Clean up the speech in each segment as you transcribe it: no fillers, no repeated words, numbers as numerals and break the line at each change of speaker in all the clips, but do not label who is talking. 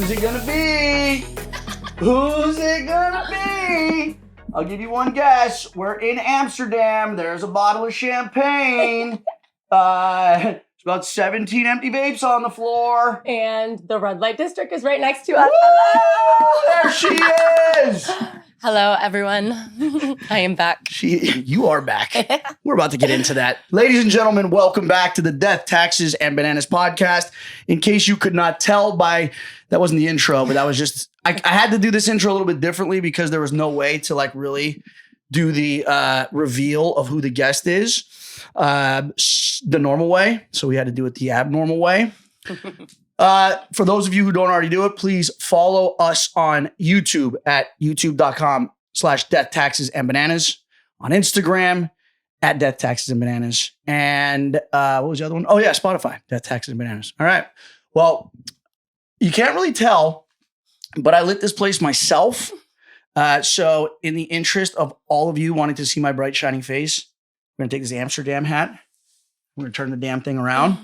Who's it gonna be? Who's it gonna be? I'll give you one guess. We're in Amsterdam. There's a bottle of champagne. There's about 17 empty vapes on the floor.
And the red light district is right next to us.
Woo! There she is.
Hello, everyone. I am back.
You are back. We're about to get into that. Ladies and gentlemen, welcome back to the Death, Taxes, and Bananas podcast. In case you could not tell by, that wasn't the intro, but that was just, I had to do this intro a little bit differently because there was no way to like really do the reveal of who the guest is the normal way. So we had to do it the abnormal way. For those of you who don't already do it, please follow us on YouTube at youtube.com/Death, Taxes, and Bananas. On Instagram at Death, Taxes, and Bananas. And what was the other one? Oh, yeah, Spotify, Death, Taxes, and Bananas. All right. Well, you can't really tell, but I lit this place myself. So in the interest of all of you wanting to see my bright, shining face, we're going to take this Amsterdam hat. We're going to turn the damn thing around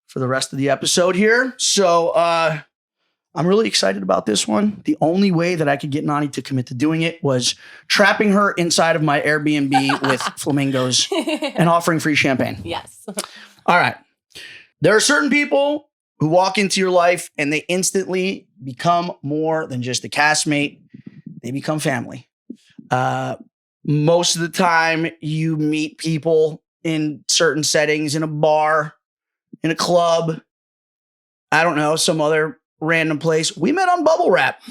for the rest of the episode here. So I'm really excited about this one. The only way that I could get Nany to commit to doing it was trapping her inside of my Airbnb with flamingos and offering free champagne.
Yes.
All right. There are certain people who walk into your life and they instantly become more than just a castmate. They become family. Most of the time you meet people in certain settings, in a bar, in a club, I don't know, some other random place. We met on bubble wrap,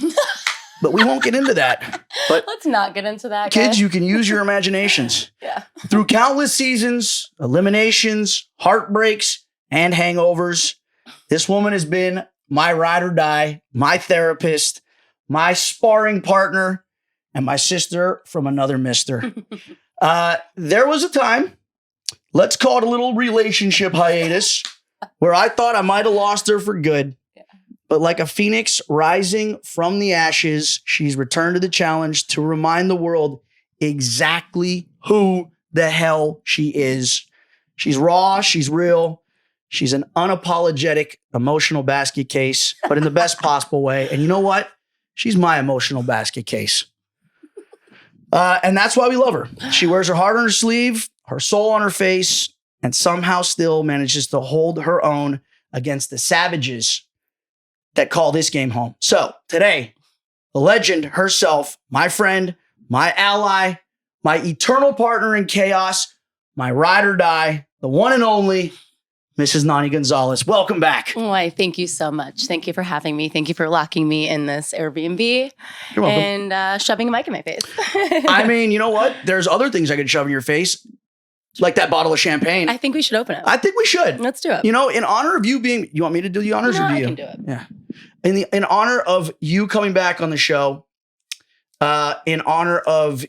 but we won't get into that. But
let's not get into that,
kids,
guys.
you can use your imaginations.
Yeah.
Through countless seasons, eliminations, heartbreaks, and hangovers, this woman has been my ride or die, my therapist, my sparring partner, and my sister from another mister. There was a time, let's call it a little relationship hiatus, where I thought I might have lost her for good. Yeah. But like a phoenix rising from the ashes, she's returned to the challenge to remind the world exactly who the hell she is. She's raw, she's real, she's an unapologetic emotional basket case, but in the best possible way. And you know what? She's my emotional basket case. And that's why we love her. She wears her heart on her sleeve, her soul on her face, and somehow still manages to hold her own against the savages that call this game home. So today, the legend herself, my friend, my ally, my eternal partner in chaos, my ride or die, the one and only Mrs. Nany Gonzalez. Welcome back.
Why, thank you so much. Thank you for having me. Thank you for locking me in this Airbnb.
You're welcome.
And shoving a mic in my face.
I mean, you know what? There's other things I could shove in your face. Like that bottle of champagne.
I think we should open it.
I think we should.
Let's do it.
You know, in honor of you being, you want me to do the honors or do you?
I can do it.
Yeah. In honor of you coming back on the show, in honor of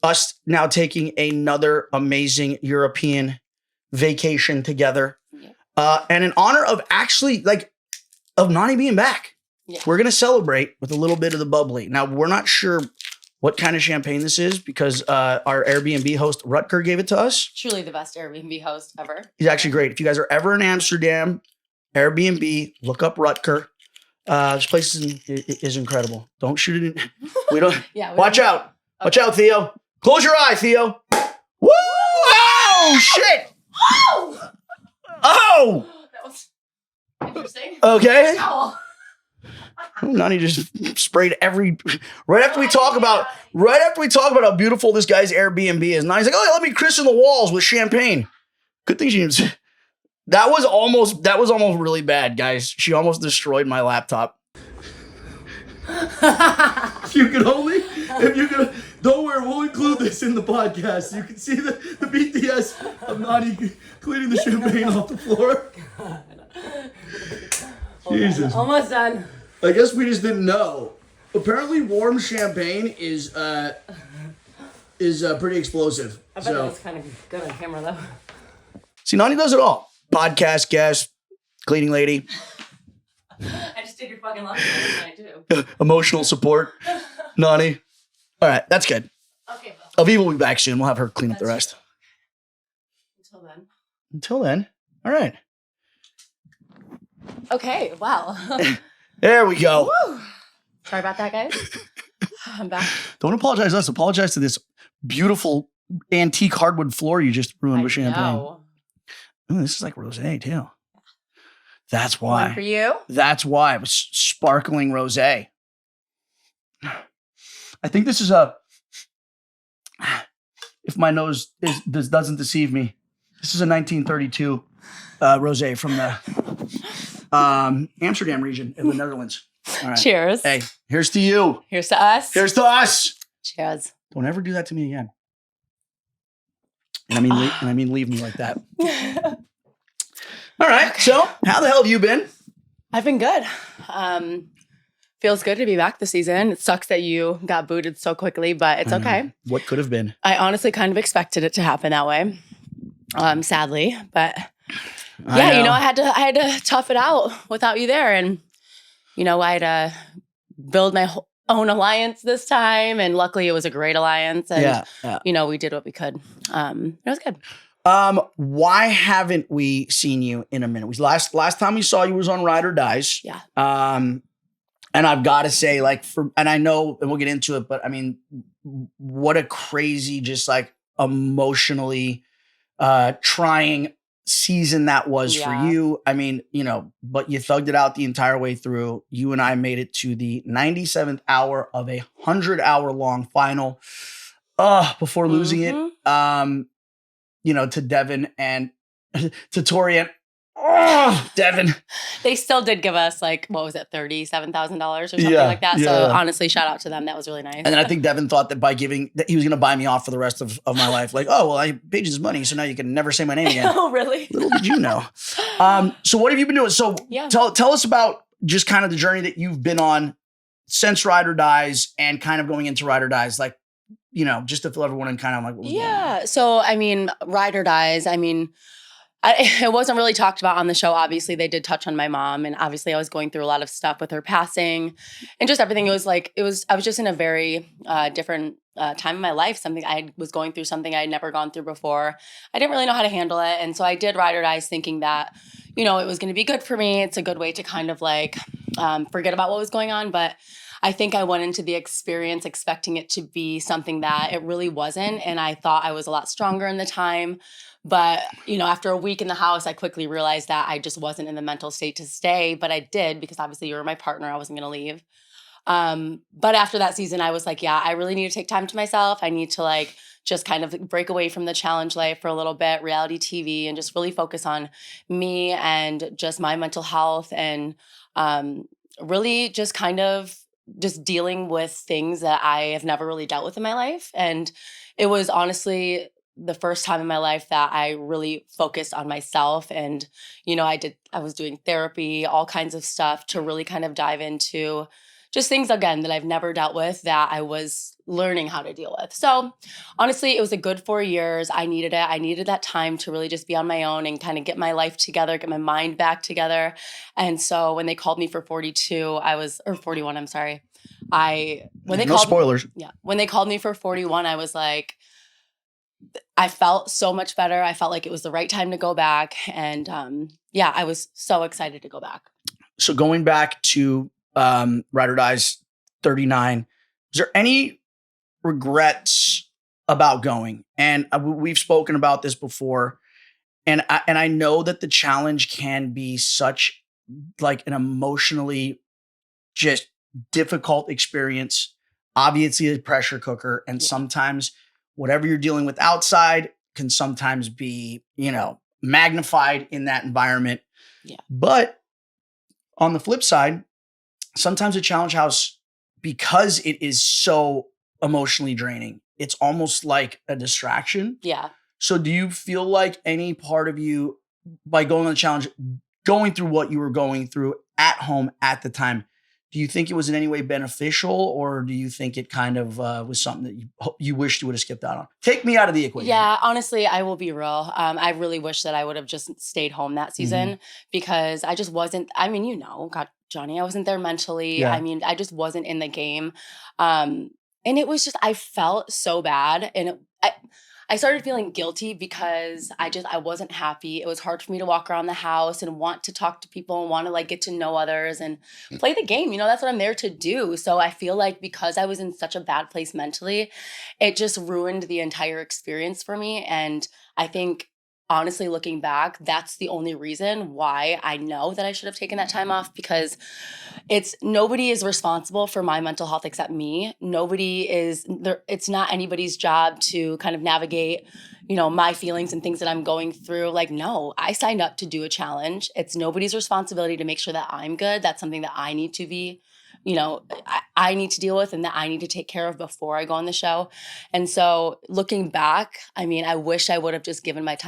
us now taking another amazing European vacation together, and in honor of actually of Nany being back, we're going to celebrate with a little bit of the bubbly. Now, we're not sure what kind of champagne this is because our Airbnb host, Rutger, gave it to us.
Truly the best Airbnb host ever.
He's actually great. If you guys are ever in Amsterdam, Airbnb, look up Rutger. This place is incredible. Don't shoot it in. We don't. Watch out. Okay. Watch out, Theo. Close your eye, Theo. Woo! Oh, shit. Oh!
That was interesting.
Okay.
Oh.
Nany just sprayed right after we talk about how beautiful this guy's Airbnb is. Nany's like, oh, yeah, let me christen the walls with champagne. Good thing she didn't. That was almost really bad, guys. She almost destroyed my laptop. If you could, don't worry, we'll include this in the podcast. You can see the BTS of Nany cleaning the champagne off the floor. Jesus.
Almost done.
I guess we just didn't know. Apparently, warm champagne is pretty explosive.
I bet that was kind of good on camera, though.
See, Nany does it all. Podcast guest, cleaning lady.
I just did your fucking laundry tonight, too.
Emotional support. Nany. All right, that's good.
Okay, Belle.
Aviva will be back soon. We'll have her clean up the rest.
Until then.
All right.
Okay, wow.
There we go.
Woo. Sorry about that, guys. I'm back.
Don't apologize to us. Apologize to this beautiful antique hardwood floor you just ruined with champagne. Ooh, this is like rosé too. That's why.
One for you.
That's why it was sparkling rosé. I think this is if my nose doesn't deceive me, this is a 1932 rosé from the Amsterdam region of the Netherlands. All right.
Cheers.
Hey, here's to you.
Here's to us.
Here's to us.
Cheers.
Don't ever do that to me again. And I mean, leave me like that. All right. Okay. So, how the hell have you been?
I've been good. Feels good to be back this season. It sucks that you got booted so quickly, but it's okay.
What could have been?
I honestly kind of expected it to happen that way. Sadly, but yeah, I had to tough it out without you there, and I had to build my own alliance this time, and luckily it was a great alliance, and we did what we could. It was good.
Why haven't we seen you in a minute? Last time we saw you was on Ride or Dies.
Yeah.
And I've got to say, and I know, and we'll get into it, but I mean, what a crazy, just like emotionally trying season that was for you. I mean, but you thugged it out the entire way through. You and I made it to the 97th hour of a 100-hour-long final before losing it, to Devin and to Tori and Devin. They
still did give us what was it, $37,000 or something like that. So honestly, shout out to them. That was really nice.
And then I think Devin thought that by giving that he was going to buy me off for the rest of my life. I paid you this money, so now you can never say my name again.
Oh, really?
Little did you know. So what have you been doing? So tell us about just kind of the journey that you've been on since Ride or Dies and kind of going into Ride or Dies, just to fill everyone in kind of what was going on.
So I mean, Ride or Dies, it wasn't really talked about on the show. Obviously, they did touch on my mom, and obviously I was going through a lot of stuff with her passing and just everything. I was just in a very different time in my life. I was going through something I had never gone through before. I didn't really know how to handle it. And so I did Ride or Dies thinking that, it was going to be good for me. It's a good way to kind of forget about what was going on. But I think I went into the experience expecting it to be something that it really wasn't. And I thought I was a lot stronger in the time. But, after a week in the house, I quickly realized that I just wasn't in the mental state to stay. But I did, because obviously you were my partner. I wasn't going to leave. But after that season, I was I really need to take time to myself. I need to just kind of break away from the challenge life for a little bit, reality TV, and just really focus on me and just my mental health and really just kind of just dealing with things that I have never really dealt with in my life. And it was honestly the first time in my life that I really focused on myself. And, I was doing therapy, all kinds of stuff to really kind of dive into just things, again, that I've never dealt with that I was learning how to deal with. So honestly, it was a good 4 years. I needed it. I needed that time to really just be on my own and kind of get my life together, get my mind back together. And so when they called me for 41, I'm sorry.
No spoilers.
When they called me for 41, I was I felt so much better. I felt like it was the right time to go back. And I was so excited to go back.
So going back to Ride or Dies 39, is there any regrets about going? And we've spoken about this before. And I know that the challenge can be such an emotionally just difficult experience. Obviously a pressure cooker. And sometimes whatever you're dealing with outside can sometimes be, magnified in that environment.
Yeah.
But on the flip side, sometimes a challenge house, because it is so emotionally draining, it's almost like a distraction.
Yeah.
So do you feel like any part of you, by going on the challenge, going through what you were going through at home at the time, do you think it was in any way beneficial, or do you think it kind of was something that you wished you would have skipped out on? Take me out of the equation.
Yeah, honestly, I will be real. I really wish that I would have just stayed home that season because I just wasn't, God, Johnny, I wasn't there mentally.
Yeah.
I just wasn't in the game. And it was just, I felt so bad. And I I started feeling guilty because I wasn't happy. It was hard for me to walk around the house and want to talk to people and want to like get to know others and play the game. That's what I'm there to do. So I feel like because I was in such a bad place mentally, it just ruined the entire experience for me. And I think honestly, looking back, that's the only reason why I know that I should have taken that time off, because nobody is responsible for my mental health except me. Nobody is there. It's not anybody's job to kind of navigate, my feelings and things that I'm going through. Like, no, I signed up to do a challenge. It's nobody's responsibility to make sure that I'm good. That's something that I need to be, I need to deal with and that I need to take care of before I go on the show. And so looking back, I wish I would have just given that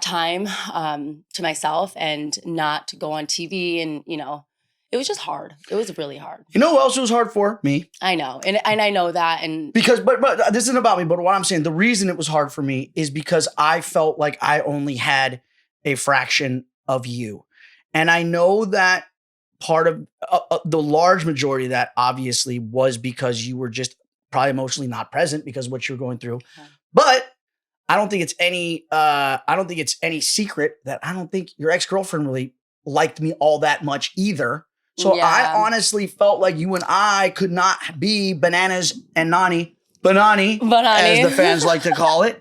time to myself and not go on TV. And, it was just hard. It was really hard.
You know who else it was hard for? Me.
I know. And I know that. And
because, but this isn't about me, but what I'm saying, the reason it was hard for me is because I felt like I only had a fraction of you. And I know that part of the large majority of that obviously was because you were just probably emotionally not present because of what you were going through. Okay. But I don't think it's any secret that I don't think your ex-girlfriend really liked me all that much either. So yeah. I honestly felt like you and I could not be bananas and Nany, banani, as the fans like to call it.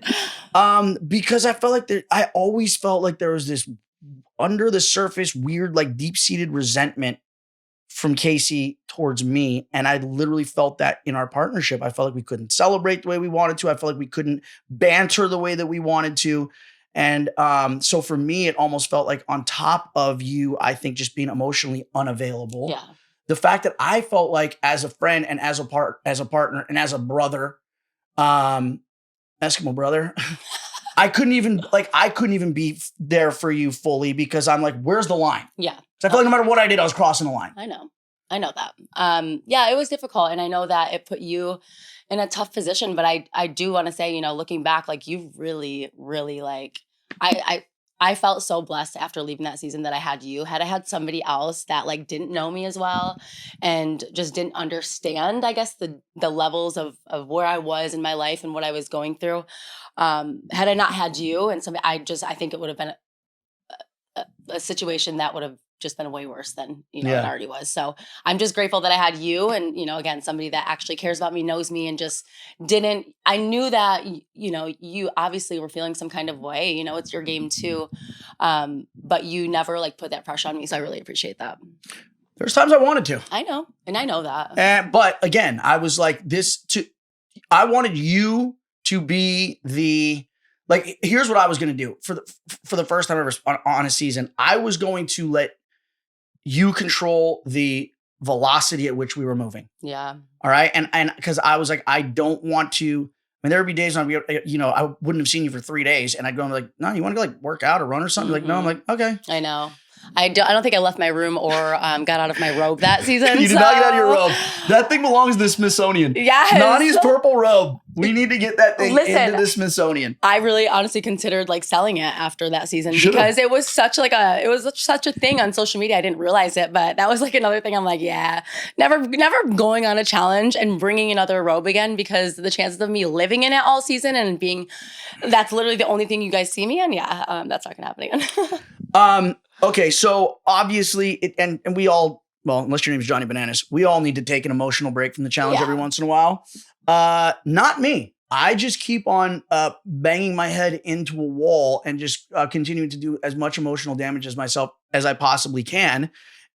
Because I always felt like there was this under the surface, weird, like deep-seated resentment from Casey towards me. And I literally felt that in our partnership. I felt like we couldn't celebrate the way we wanted to. I felt like we couldn't banter the way that we wanted to. And so for me, it almost felt like on top of you, I think just being emotionally unavailable.
Yeah.
The fact that I felt like as a friend and as a partner and as a brother, Eskimo brother, I couldn't even be there for you fully because I'm like, where's the line?
Yeah.
So I feel like no matter what I did, I was crossing the line.
I know that. Yeah, it was difficult. And I know that it put you in a tough position, but I do want to say, looking back, like you really, really like, I felt so blessed after leaving that season that I had you. Had I had somebody else that like didn't know me as well and just didn't understand, I guess, the levels of where I was in my life and what I was going through. Had I not had you and somebody, I think it would have been a situation that would have just been way worse than, it already was. So I'm just grateful that I had you and, again, somebody that actually cares about me, knows me, and just I knew that, you obviously were feeling some kind of way, it's your game too. But you never like put that pressure on me. So I really appreciate that.
There's times I wanted to.
I know. And I know that.
But again, I was like I wanted you to be like, here's what I was going to do for the first time ever on a season. I was going to let you control the velocity at which we were moving.
Yeah.
All right. And because I was like, I don't want to. There would be days when I wouldn't have seen you for 3 days, and I'd go like, no, you want to go like work out or run or something? Mm-hmm. Like, no. I'm like, okay.
I know. I don't think I left my room or got out of my robe that season.
You did not get out of your robe. That thing belongs to the Smithsonian.
Yes.
Nany's purple robe. We need to get that thing into the Smithsonian.
I really honestly considered like selling it after that season because it was such a thing on social media. I didn't realize it, but that was like another thing. I'm like, yeah, never going on a challenge and bringing another robe again, because the chances of me living in it all season and that's literally the only thing you guys see me in. Yeah, that's not gonna happen again.
Okay, so obviously, and we all, well, unless your name is Johnny Bananas, we all need to take an emotional break from the challenge every once in a while. Not me. I just keep on banging my head into a wall and just continuing to do as much emotional damage as myself as I possibly can.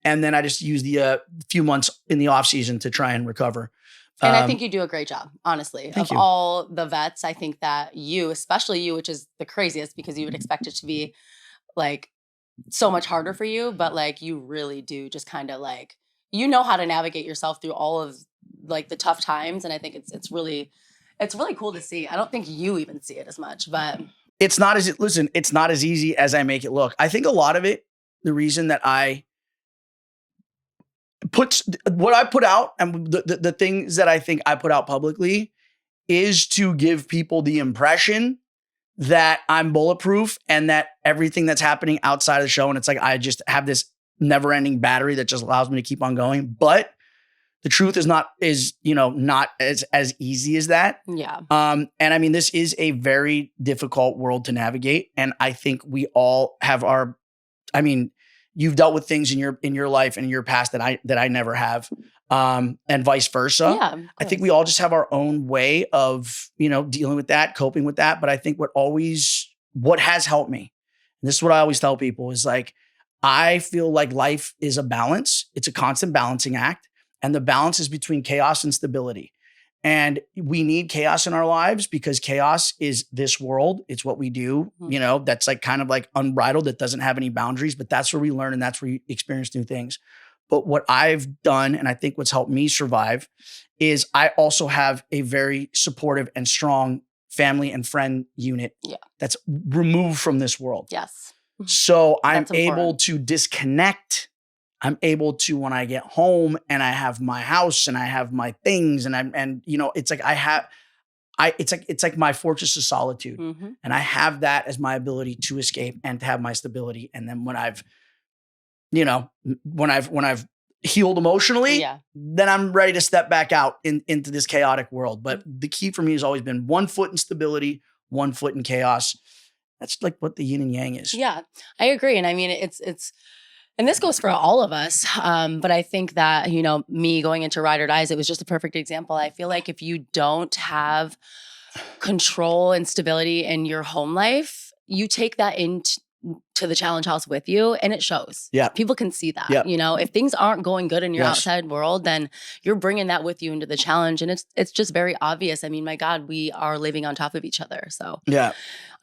And then I just use the few months in the off season to try and recover.
And I think you do a great job, honestly. Of all the vets, I think that you, especially you, which is the craziest because you would expect it to be like so much harder for you, but like you really do just kind of like, how to navigate yourself through all of like the tough times. And I think it's really cool to see. I don't think you even see it as much, but
it's not as easy as I make it look. I think a lot of it, the reason that I put what I put out and the things that I think I put out publicly is to give people the impression that I'm bulletproof and that everything that's happening outside of the show, and it's like I just have this never-ending battery that just allows me to keep on going. But The truth is not as easy as that.
Yeah.
And I mean, this is a very difficult world to navigate. And I think we all have you've dealt with things in your life and in your past that I never have. And vice versa.
Yeah,
I think we all just have our own way of, dealing with that, coping with that. But I think what has helped me, and this is what I always tell people, is like, I feel like life is a balance. It's a constant balancing act. And the balance is between chaos and stability. And we need chaos in our lives because chaos is this world. It's what we do, that's like kind of like unbridled. That doesn't have any boundaries, but that's where we learn and that's where we experience new things. But what I've done, and I think what's helped me survive, is I also have a very supportive and strong family and friend unit that's removed from this world.
Yes.
So I'm able to disconnect. I'm able to, when I get home and I have my house and I have my things it's like it's like my fortress of solitude.
Mm-hmm.
And I have that as my ability to escape and to have my stability. And then when I've healed emotionally, then I'm ready to step back out into this chaotic world. But the key for me has always been 1 foot in stability, 1 foot in chaos. That's like what the yin and yang is.
Yeah, I agree. And I mean, it's, and this goes for all of us. But I think that, me going into Ride or Dies, it was just a perfect example. I feel like if you don't have control and stability in your home life, you take that into the challenge house with you and it shows.
Yeah.
People can see that,
Yeah.
if things aren't going good in your outside world, then you're bringing that with you into the challenge. And it's just very obvious. I mean, my God, we are living on top of each other. So,
yeah.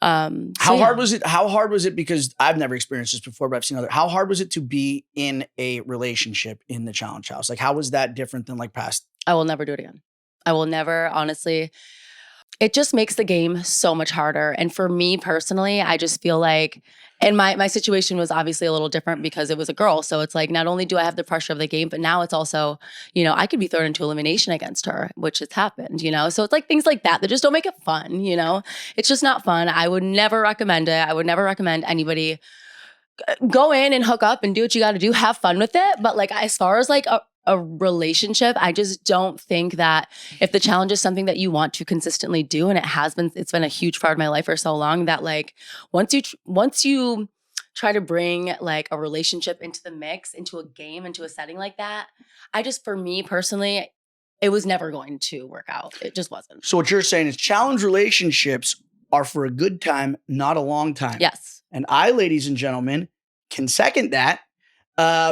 How hard was it? How hard was it? Because I've never experienced this before, but I've seen how hard was it to be in a relationship in the challenge house? Like, how was that different than like past?
I will never do it again. I will never, honestly. It just makes the game so much harder. And for me personally, I just feel like, and my situation was obviously a little different because it was a girl. So it's like, not only do I have the pressure of the game, but now it's also, I could be thrown into elimination against her, which has happened, So it's like things like that just don't make it fun, It's just not fun. I would never recommend it. I would never recommend anybody go in and hook up and do what you got to do, have fun with it. But like, as far as like a relationship, I just don't think that if the challenge is something that you want to consistently do, and it's been a huge part of my life for so long, that like once you try to bring like a relationship into the mix, into a game, into a setting like that, for me personally, it was never going to work out. It just wasn't.
So what you're saying is challenge relationships are for a good time, not a long time.
Yes.
And I, ladies and gentlemen, can second that.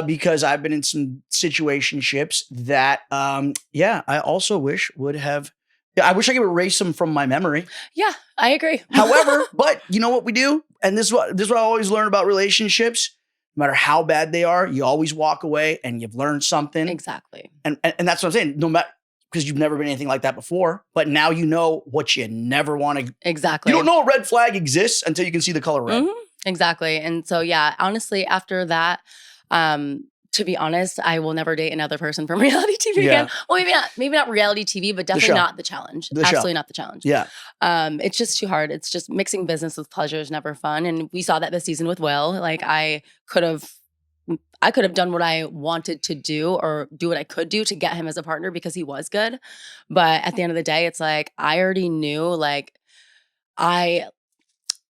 Because I've been in some situationships that, I also wish I wish I could erase them from my memory.
Yeah, I agree.
However, but you know what we do? And this is what I always learn about relationships. No matter how bad they are, you always walk away and you've learned something.
Exactly.
And that's what I'm saying. No matter, because you've never been anything like that before, but now you know what you never want to.
Exactly.
You don't know a red flag exists until you can see the color red.
Mm-hmm. Exactly. And so, honestly, after that, to be honest, I will never date another person from reality TV again. Well, maybe not reality TV, but definitely not the challenge. Absolutely not the challenge.
Yeah.
It's just too hard. It's just mixing business with pleasure is never fun. And we saw that this season with Will. Like I could have done what I wanted to do or do what I could do to get him as a partner because he was good. But at the end of the day, it's like, I already knew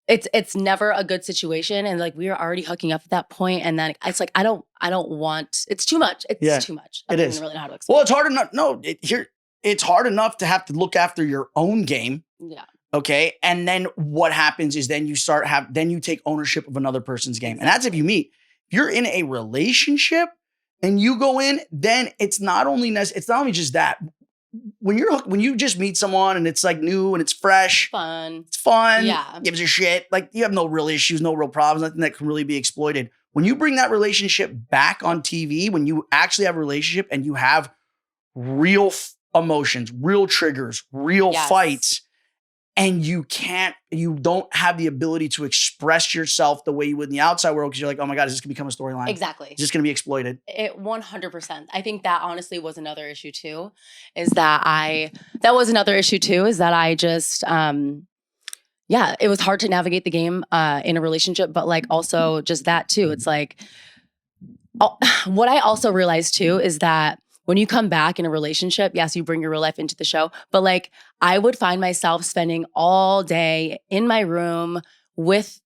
it's never a good situation. And like, we were already hooking up at that point. And then it's like, I don't want, it's too much. It's too much. I don't even really know how to explain.
Well, it's hard enough. It's hard enough to have to look after your own game.
Yeah.
Okay. And then what happens is then you take ownership of another person's game. And that's if you meet. If you're in a relationship and you go in, then it's not only just that. When you just meet someone and it's like new and it's fresh, it's fun, gives a shit. Like you have no real issues, no real problems, nothing that can really be exploited. When you bring that relationship back on TV, when you actually have a relationship and you have real emotions, real triggers, real fights, and you don't have the ability to express yourself the way you would in the outside world because you're like, oh my God, is this going to become a storyline?
Exactly.
Is this going to be exploited?
100%. I think that honestly was another issue too, is that I just, it was hard to navigate the game in a relationship, but like also just that too. It's like, what I also realized too is that when you come back in a relationship, yes, you bring your real life into the show, but like I would find myself spending all day in my room with,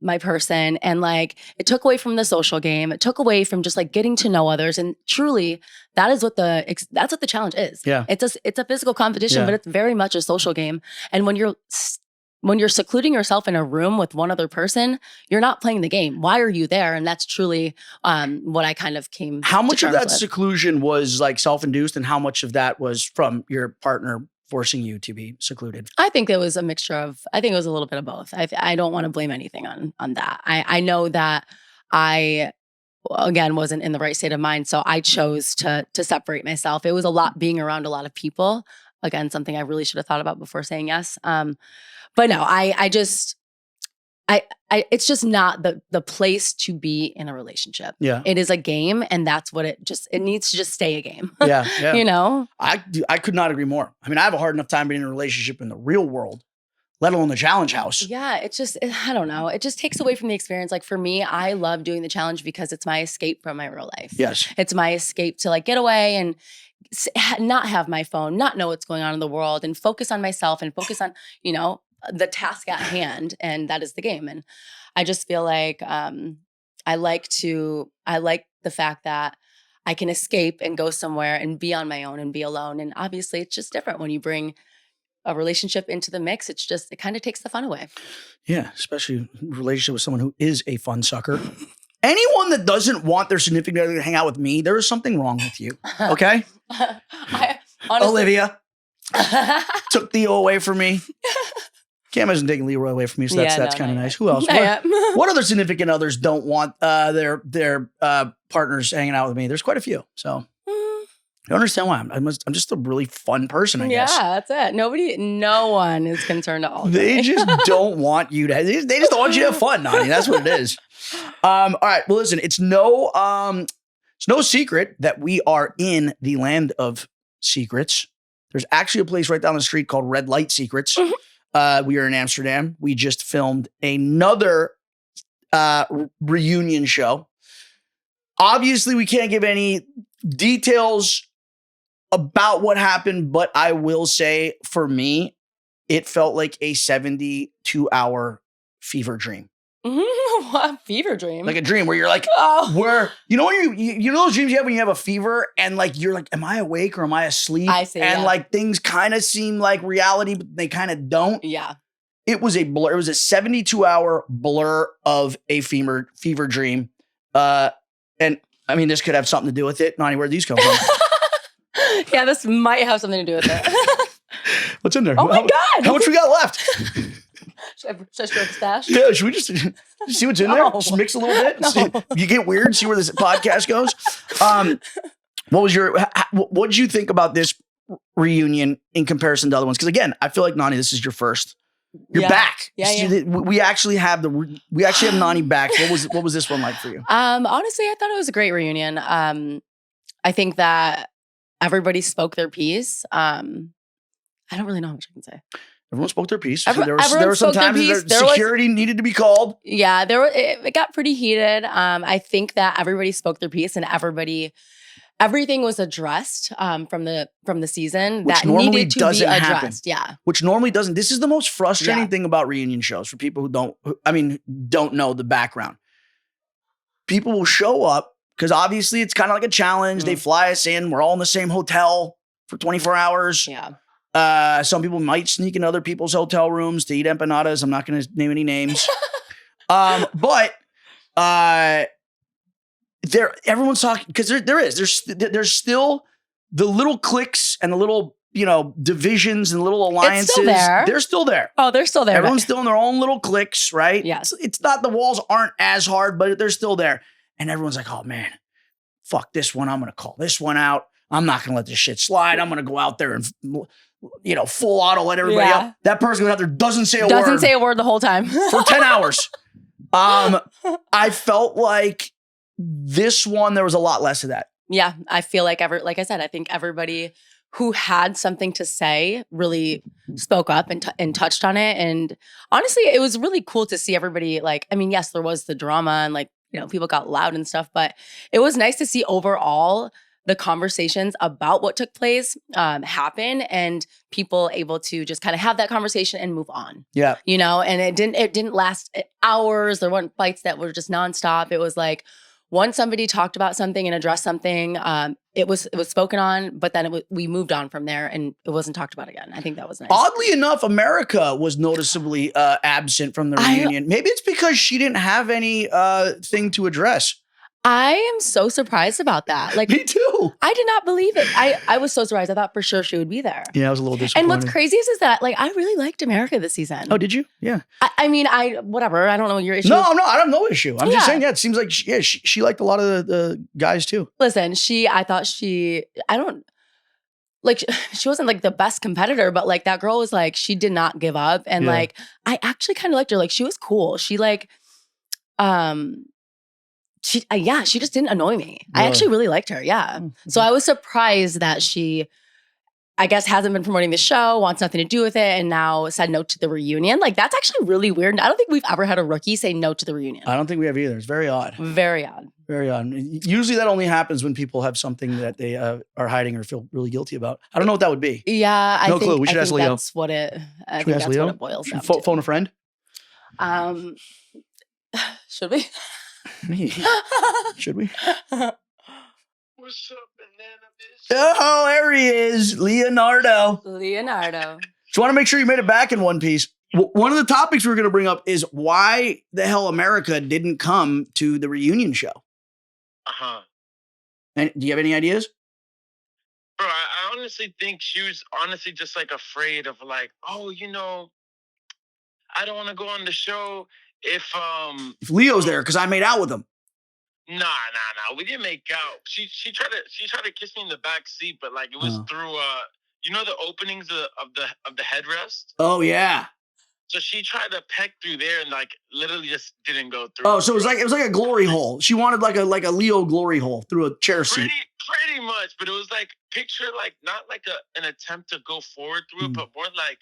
my person. And like, it took away from the social game. It took away from just like getting to know others. And truly, that's what the challenge is.
Yeah.
It's a physical competition, but it's very much a social game. And when you're secluding yourself in a room with one other person, you're not playing the game. Why are you there? And that's truly what I kind of came.
How much of that
with.
seclusion was like self-induced, and how much of that was from your partner forcing you to be secluded?
I think it was a mixture of. I think it was a little bit of both. I don't want to blame anything on that. I know that I, again, wasn't in the right state of mind, so I chose to separate myself. It was a lot being around a lot of people. Again, something I really should have thought about before saying yes. But no, it's just not the place to be in a relationship.
Yeah.
It is a game, and that's what it needs to just stay a game.
Yeah. I could not agree more. I mean, I have a hard enough time being in a relationship in the real world, let alone the challenge house.
Yeah, I don't know. It just takes away from the experience. Like for me, I love doing the challenge because it's my escape from my real life.
Yes.
It's my escape to like get away and not have my phone, not know what's going on in the world, and focus on myself and focus on, the task at hand, and that is the game. And I just feel like I like the fact that I can escape and go somewhere and be on my own and be alone. And obviously it's just different when you bring a relationship into the mix. It kind of takes the fun away.
Yeah, especially a relationship with someone who is a fun sucker. Anyone that doesn't want their significant other to hang out with me, there is something wrong with you. Okay?
Honestly,
Olivia took Theo away from me. Cam hasn't taken Leroy away from me, so that's kind of nice. Who else? What other significant others don't want their partners hanging out with me? There's quite a few. So I don't understand why. I'm just a really fun person, I guess.
Yeah, that's it. No one is concerned at all.
They just don't want you to. They just don't want you to have fun, Nany. That's what it is. All right. Well, listen. It's no secret that we are in the land of secrets. There's actually a place right down the street called Red Light Secrets. We are in Amsterdam. We just filmed another reunion show. Obviously, we can't give any details about what happened, but I will say for me, it felt like a 72-hour fever dream.
What fever dream?
Like a dream where you're like, where when you know those dreams you have when you have a fever and like you're like, am I awake or am I asleep?
I see,
and like things kind of seem like reality, but they kind of don't.
Yeah.
It was a blur. It was a 72-hour blur of a fever dream. And I mean, this could have something to do with it. Nany, where'd these come from?
Yeah, this might have something to do with it.
What's in there?
Oh my God.
How much we got left?
Should I show the stash?
Yeah, should we just see what's in there? Just mix a little bit.
No.
See, you get weird. See where this podcast goes. What did you think about this reunion in comparison to other ones? Because again, I feel like Nany, this is your first. You're back.
Yeah.
We actually have Nany back. What was this one like for you?
Honestly, I thought it was a great reunion. I think that everybody spoke their piece. I don't really know how much I can say.
Everyone spoke their piece.
There
were some times that security needed to be called.
Yeah, it got pretty heated. I think that everybody spoke their piece and everything was addressed from the season
Which
that
normally
needed to
doesn't
be addressed.
happen.
Yeah.
Which normally doesn't. This is the most frustrating thing about reunion shows for people who don't know the background. People will show up because obviously it's kind of like a challenge. They fly us in. We're all in the same hotel for 24 hours.
Yeah.
Some people might sneak in other people's hotel rooms to eat empanadas. I'm not going to name any names. But everyone's talking because there's still the little cliques and the little, divisions and little alliances.
It's still there.
They're still there.
Oh, they're still there.
Everyone's still in their own little cliques, right?
Yes.
It's not, the walls aren't as hard, but they're still there. And everyone's like, oh man, fuck this one. I'm going to call this one out. I'm not going to let this shit slide. I'm going to go out there and, full auto, let everybody up. That person goes out there, doesn't say a word
the whole time.
for 10 hours. I felt like this one, there was a lot less of that.
Yeah. I feel like like I said, I think everybody who had something to say really spoke up and touched on it. And honestly, it was really cool to see everybody yes, there was the drama and people got loud and stuff, but it was nice to see overall the conversations about what took place happen and people able to just kind of have that conversation and move on.
Yeah.
You know, and it didn't last hours. There weren't fights that were just nonstop. It was like once somebody talked about something and addressed something, it was spoken on, but then we moved on from there and it wasn't talked about again. I think that was nice.
Oddly enough, America was noticeably absent from the reunion. Maybe it's because she didn't have any thing to address.
I am so surprised about that. Like,
me too.
I did not believe it. I was so surprised. I thought for sure she would be there.
Yeah, I was a little disappointed.
And what's crazy is that like I really liked America this season.
Oh, did you? Yeah.
I mean, whatever. I don't know what your issue.
No, I have no issue. I'm just saying. Yeah, it seems like she liked a lot of the guys too.
Listen, she wasn't like the best competitor, but like that girl was like she did not give up, and like I actually kind of liked her. Like she was cool. She like, she just didn't annoy me. I actually really liked her. Yeah. So I was surprised that she, I guess, hasn't been promoting the show, wants nothing to do with it, and now said no to the reunion. Like that's actually really weird. I don't think we've ever had a rookie say no to the reunion.
I don't think we have either. It's very odd.
Very odd.
Very odd. Usually that only happens when people have something that they are hiding or feel really guilty about. I don't know what that would be.
Yeah.
No clue. We should ask Leo.
That's what it boils down to.
Phone a friend?
Should we?
Should we?
What's up, banana bitch?
Oh, there he is, Leonardo. Just want to make sure you made it back in one piece. One of the topics we were going to bring up is why the hell America didn't come to the reunion show. And do you have any ideas?
Bro, I honestly think she was honestly just like afraid of like, oh, you know, I don't want to go on the show if
Leo's there because I made out with him.
Nah. We didn't make out. She tried to kiss me in the back seat, but like it was through you know the openings of the headrest?
Oh yeah.
So she tried to peck through there and like literally just didn't go through.
Oh, so it was like a glory hole. She wanted like a Leo glory hole through a chair seat.
Pretty much, but it was like picture like not like an attempt to go forward through it, but more like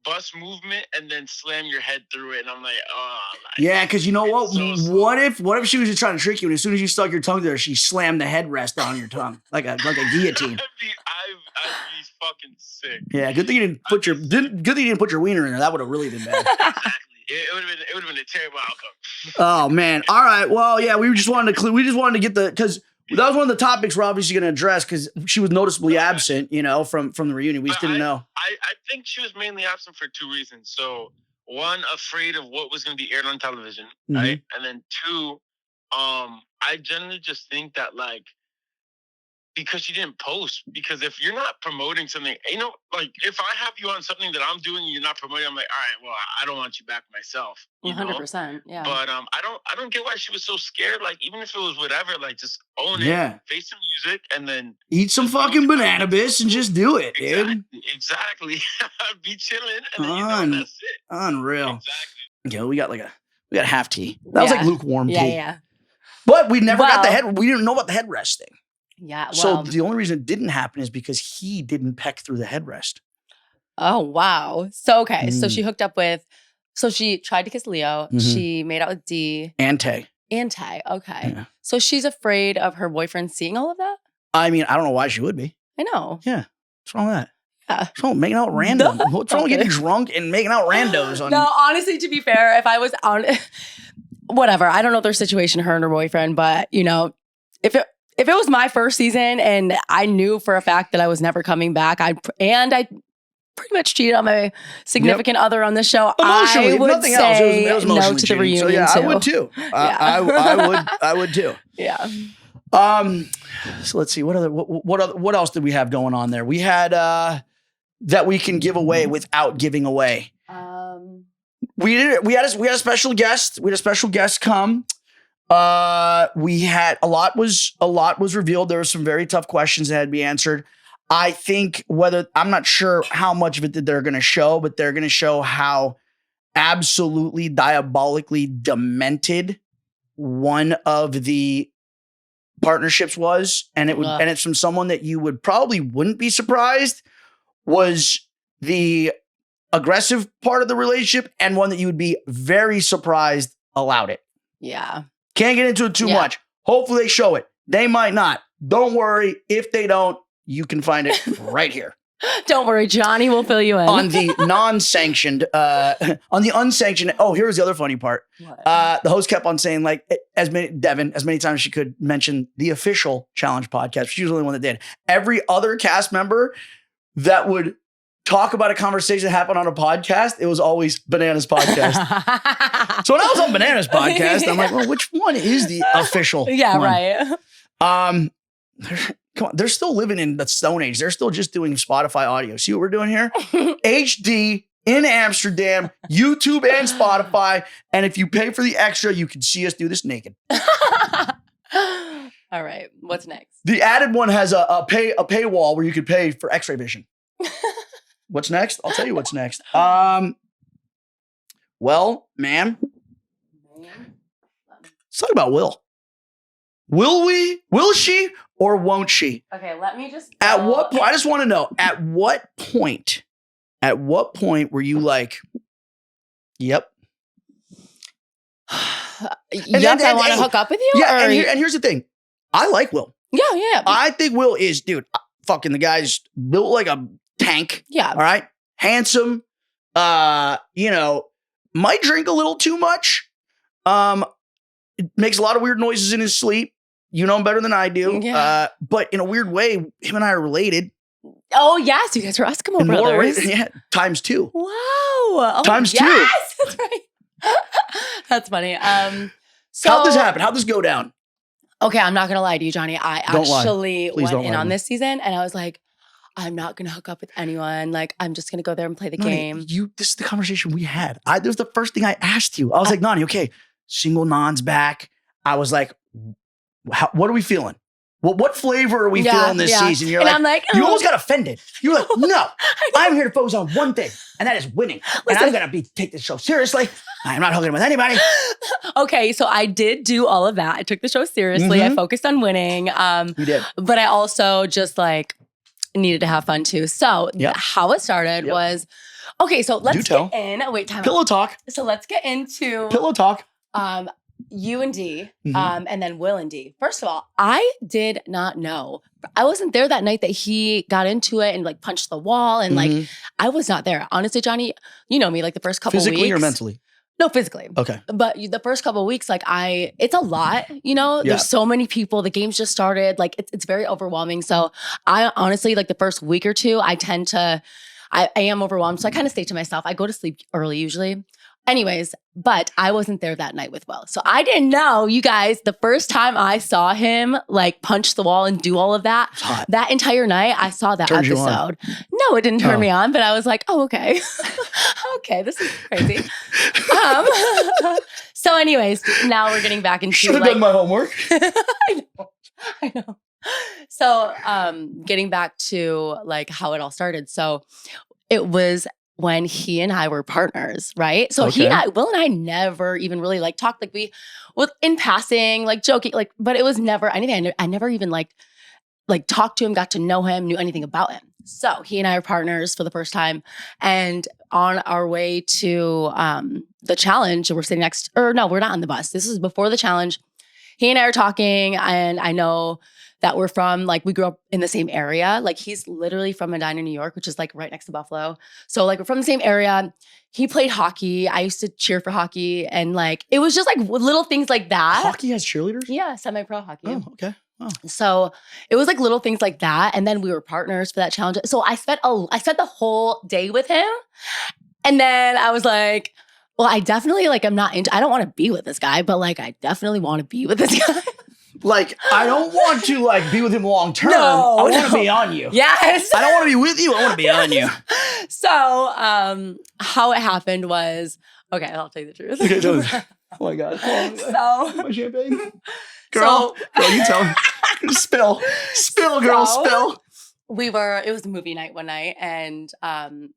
bus movement and then slam your head through it. And I'm like, oh. Like,
yeah, because you know what?
So
what if she was just trying to trick you and as soon as you stuck your tongue there, she slammed the headrest on your tongue like a guillotine?
I'd be fucking sick.
Yeah, good thing you didn't put your wiener in there. That would have really been bad.
Exactly. It would have been a terrible outcome.
Oh man. All right. Well, yeah, we just wanted to get because that was one of the topics we're obviously going to address because she was noticeably absent, you know, from the reunion. We just didn't know.
I think she was mainly absent for two reasons. So one, afraid of what was going to be aired on television, right? And then two, I generally just think that like, because she didn't post, because if you're not promoting something, you know, like if I have you on something that I'm doing and you're not promoting, I'm like, all right, well, I don't want you back myself.
100%. Yeah.
But I don't get why she was so scared. Like even if it was whatever, like just own it, face some music, and then
eat some fucking banana bis and just do it, dude.
Exactly. Be chilling, and then that's it.
Unreal.
Exactly.
Yeah, we got half tea. That was like lukewarm tea.
Yeah.
But we never got the head. We didn't know about the headrest thing.
Yeah. Well,
so the only reason it didn't happen is because he didn't peck through the headrest.
Oh, wow. So, okay. So she hooked up with, so she tried to kiss Leo. She made out with D.
And Tay.
Okay.
Yeah.
So she's afraid of her boyfriend seeing all of that?
I mean, I don't know why she would be.
I know.
Yeah. What's wrong with that?
Yeah.
What's wrong with making out random? What's wrong with getting drunk and making out randos?
No, honestly, to be fair, if I was on, whatever. I don't know their situation, her and her boyfriend, but, you know, if it was my first season and I knew for a fact that I was never coming back, I pretty much cheated on my significant other on the show.
Emotionally,
I would
nothing
say
else. It was
no to the reunion.
So, yeah,
too.
I would too. I would too.
Yeah.
So let's see. What else did we have going on there? We had that we can give away without giving away. We had a special guest. We had a special guest come. We had a lot was revealed. There were some very tough questions that had to be answered. I think I'm not sure how much of it that they're going to show, but they're going to show how absolutely diabolically demented one of the partnerships was. And and it's from someone that you wouldn't be surprised was the aggressive part of the relationship and one that you would be very surprised allowed it.
Yeah.
Can't get into it too much. Hopefully they show it. They might not. Don't worry. If they don't, you can find it right here.
Don't worry, Johnny will fill you in.
On the non-sanctioned, on the unsanctioned. Oh, here's the other funny part.
What?
The host kept on saying, like, as many times as she could mention the official challenge podcast. She was the only one that did. Every other cast member that would talk about a conversation that happened on a podcast, it was always Bananas podcast. So when I was on Bananas podcast, I'm like, well, which one is the official?
Yeah,
one?
right.
Come on, they're still living in the Stone Age. They're still just doing Spotify audio. See what we're doing here? HD in Amsterdam, YouTube and Spotify. And if you pay for the extra, you can see us do this naked.
All right. What's next?
The added one has a paywall where you could pay for X-ray vision. What's next? I'll tell you what's next. Well, ma'am, let's talk about Will. Will she or won't she?
Okay, let me just
At what point? I just want to know, at what point were you like, yep.
Yes, I want to hook up with you?
Yeah, and here's the thing. I like Will.
Yeah.
I think Will is, dude, fucking the guy's built like a tank.
Yeah.
All right. Handsome. Might drink a little too much. Makes a lot of weird noises in his sleep. You know him better than I do.
Yeah.
But in a weird way, him and I are related.
Oh, yes. You guys are Eskimo brothers.
Times 2.
Wow. Oh,
times 2.
Yes, that's right. That's funny. So
How'd this happen? How'd this go down?
Okay, I'm not going to lie to you, Johnny. I actually went in on this season and I was like, I'm not going to hook up with anyone. Like, I'm just going to go there and play the game.
This is the conversation we had. This was the first thing I asked you. I was like, Nany, okay, single Non's back. I was like, what are we feeling? What flavor are we feeling this season? You're
I'm like,
you almost got offended. You were like, no, I'm here to focus on one thing, and that is winning. And I'm going to take this show seriously. I'm not hooking with anybody.
Okay, so I did do all of that. I took the show seriously. I focused on winning.
You did.
But I also just needed to have fun too. So how it started was, okay, so let's get in. Wait, time
Pillow talk.
So let's get into
Pillow talk.
You and D, and then Will and D. First of all, I did not know. I wasn't there that night that he got into it and punched the wall. And I was not there. Honestly, Johnny, you know me, the first couple
physically
weeks.
Physically or mentally?
No, physically.
Okay.
But the first couple of weeks, it's a lot, There's so many people. The game's just started. It's very overwhelming. So I honestly, the first week or two, I am overwhelmed. So I kind of stay to myself. I go to sleep early usually. Anyways, but I wasn't there that night with Will. So I didn't know, you guys, the first time I saw him punch the wall and do all of that, that entire night, I saw that
Turned
episode. No, it didn't turn me on, but I was like, oh, okay. Okay, this is crazy. So anyways, now we're getting back into
should have done my homework.
I know. So getting back to how it all started. So it was when he and I were partners, right? So Will and I never even really talked. We, in passing, joking, but it was never anything. I never even talked to him, got to know him, knew anything about him. So he and I are partners for the first time, and on our way to the challenge, we're sitting we're not on the bus. This is before the challenge. He and I are talking, and I know that we're from, we grew up in the same area. He's literally from Medina, New York, which is right next to Buffalo. So we're from the same area. He played hockey. I used to cheer for hockey. And it was just little things like that.
Hockey has cheerleaders?
Yeah, semi-pro hockey.
Oh, okay. Oh.
So it was little things like that. And then we were partners for that challenge. So I spent the whole day with him. And then I was like, well, I definitely I'm not into, I don't want to be with this guy, but I definitely want to be with this guy.
I don't want to be with him long term.
No,
I want to be on you.
Yes.
I don't want to be with you. I want to be on you.
So how it happened was, okay, I'll tell you the truth.
Okay, tell me. Oh my God.
So
my champagne. Girl, you tell me. Spill, girl, spill.
It was a movie night one night, and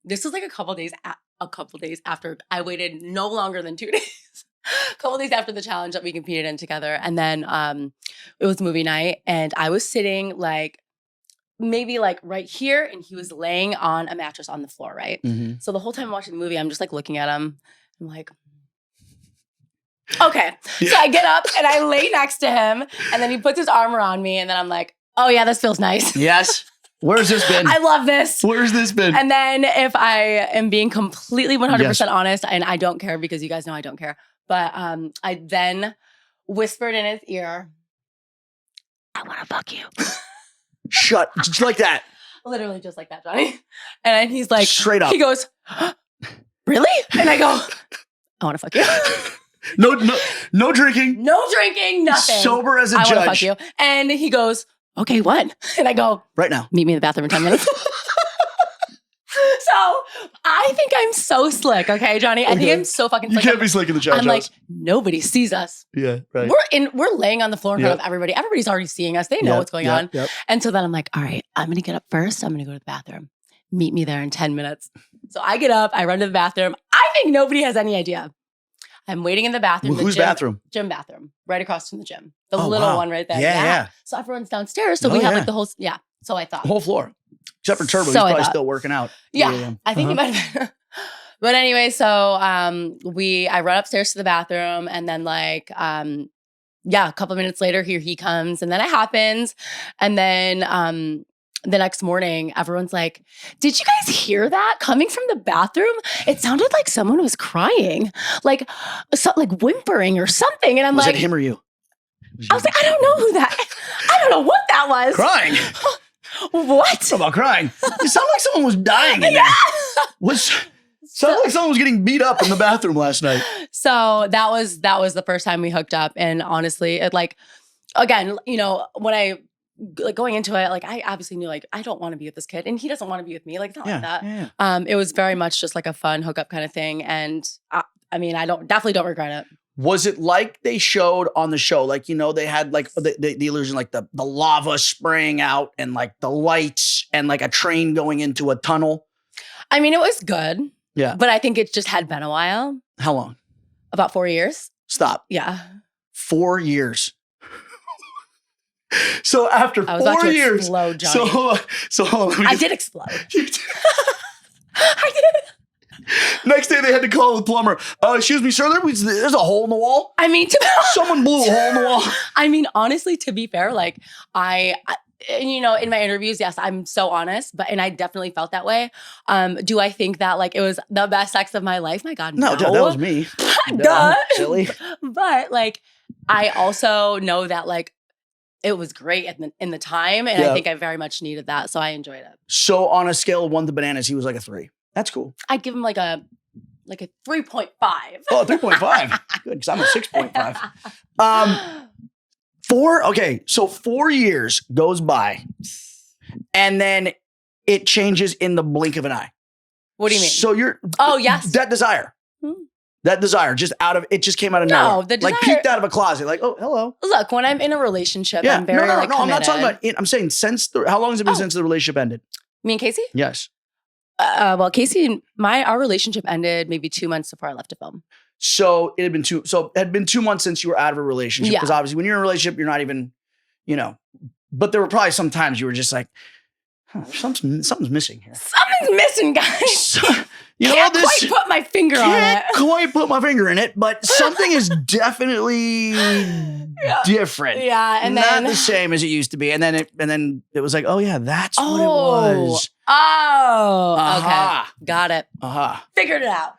this was a couple days after. I waited no longer than 2 days. A couple days after the challenge that we competed in together. And then it was movie night, and I was sitting maybe right here, and he was laying on a mattress on the floor, right?
Mm-hmm.
So the whole time I'm watching the movie, I'm just looking at him. I'm like, okay. Yeah. So I get up and I lay next to him, and then he puts his arm around me, and then I'm like, oh yeah, this feels nice.
Yes. Where's this been?
I love this.
Where's this been?
And then if I am being completely 100% honest, and I don't care because you guys know I don't care, but I then whispered in his ear, I want to fuck you.
Shut. Just like that.
Literally just like that, Johnny. And then he's like,
straight up.
He goes, really? And I go, I want to fuck you.
No drinking.
No drinking, nothing.
Sober as a
I
judge.
want to fuck you. And he goes, okay, what? And I go,
right now.
Meet me in the bathroom in 10 minutes. So I think I'm so slick, okay, Johnny? I think I'm so fucking slick.
You can't be slick in the judge
I'm
house.
like, nobody sees us.
Yeah, right.
We're laying on the floor in front of everybody. Everybody's already seeing us. They know what's going on.
Yep.
And so then I'm like, all right, I'm gonna get up first. I'm gonna go to the bathroom. Meet me there in 10 minutes. So I get up, I run to the bathroom. I think nobody has any idea. I'm waiting in the bathroom.
Whose bathroom?
Gym bathroom, right across from the gym. The little one right there.
Yeah.
So everyone's downstairs. So we have like the whole, So I thought.
The whole floor. Except for Turbo,
So
he's probably still working out.
Yeah. I think he might have been. But anyway, so I run upstairs to the bathroom and then like, a couple of minutes later, here he comes and then it happens. And then the next morning, everyone's like, did you guys hear that coming from the bathroom? It sounded like someone was crying, like whimpering or something. And I'm
was
like,
it him or you?
I was like, I don't know who that, I don't know what that was.
Crying.
What?
What about crying? It sounded like someone was dying in there. Sounded like someone was getting beat up in the bathroom last night.
So that was the first time we hooked up. And honestly, it like, again, you know, when I like going into it, like I obviously knew like I don't want to be with this kid and he doesn't want to be with me. Like it's not like that. Yeah. It was very much just like a fun hookup kind of thing. And I mean, I definitely don't regret it.
Was it like they showed on the show? Like, you know, they had like the illusion, like the lava spraying out and like the lights and like a train going into a tunnel.
I mean, it was good.
Yeah.
But I think it just had been a while.
How long?
About 4 years.
Stop.
Yeah.
4 years. So after 4 years.
Explode, Johnny.
So hold on,
I did explode.
I did.
I
Next day they had to call the plumber. Excuse me, sir, there's a hole in the wall.
I mean,
someone blew a hole in the wall.
I mean, honestly, to be fair, like I you know, in my interviews, yes, I'm so honest, and I definitely felt that way. Do I think that like it was the best sex of my life? My God, no.
That was me.
Duh.
Silly.
But like, I also know that like it was great in the time, and I think I very much needed that, so I enjoyed it.
So on a scale of 1 to bananas, he was like a 3. That's cool.
I'd give him like a 3.5.
Oh, 3.5. Good, because I'm a 6.5. 4. Okay, so 4 years goes by, and then it changes in the blink of an eye.
What do you mean?
So you're.
Oh yes.
That desire. That desire just came out of nowhere.
The desire,
like peeked out of a closet. Like, oh, hello.
Look, when I'm in a relationship, I'm very like committed.
I'm not talking about it. I'm saying how long has it been since the relationship ended?
Me and Casey?
Yes.
Well, Casey, our relationship ended maybe 2 months before I left to film.
So it had been 2 months since you were out of a relationship. Because obviously when you're in a relationship, you're not even, you know, but there were probably some times you were just like, something's missing here.
Something's missing, guys.
You know,
can't quite put my finger on it.
Can't quite put my finger in it, but something is definitely different.
Yeah, and
not the same as it used to be. And then it was like, oh yeah, that's what it was.
Oh, okay, got it. Figured it out.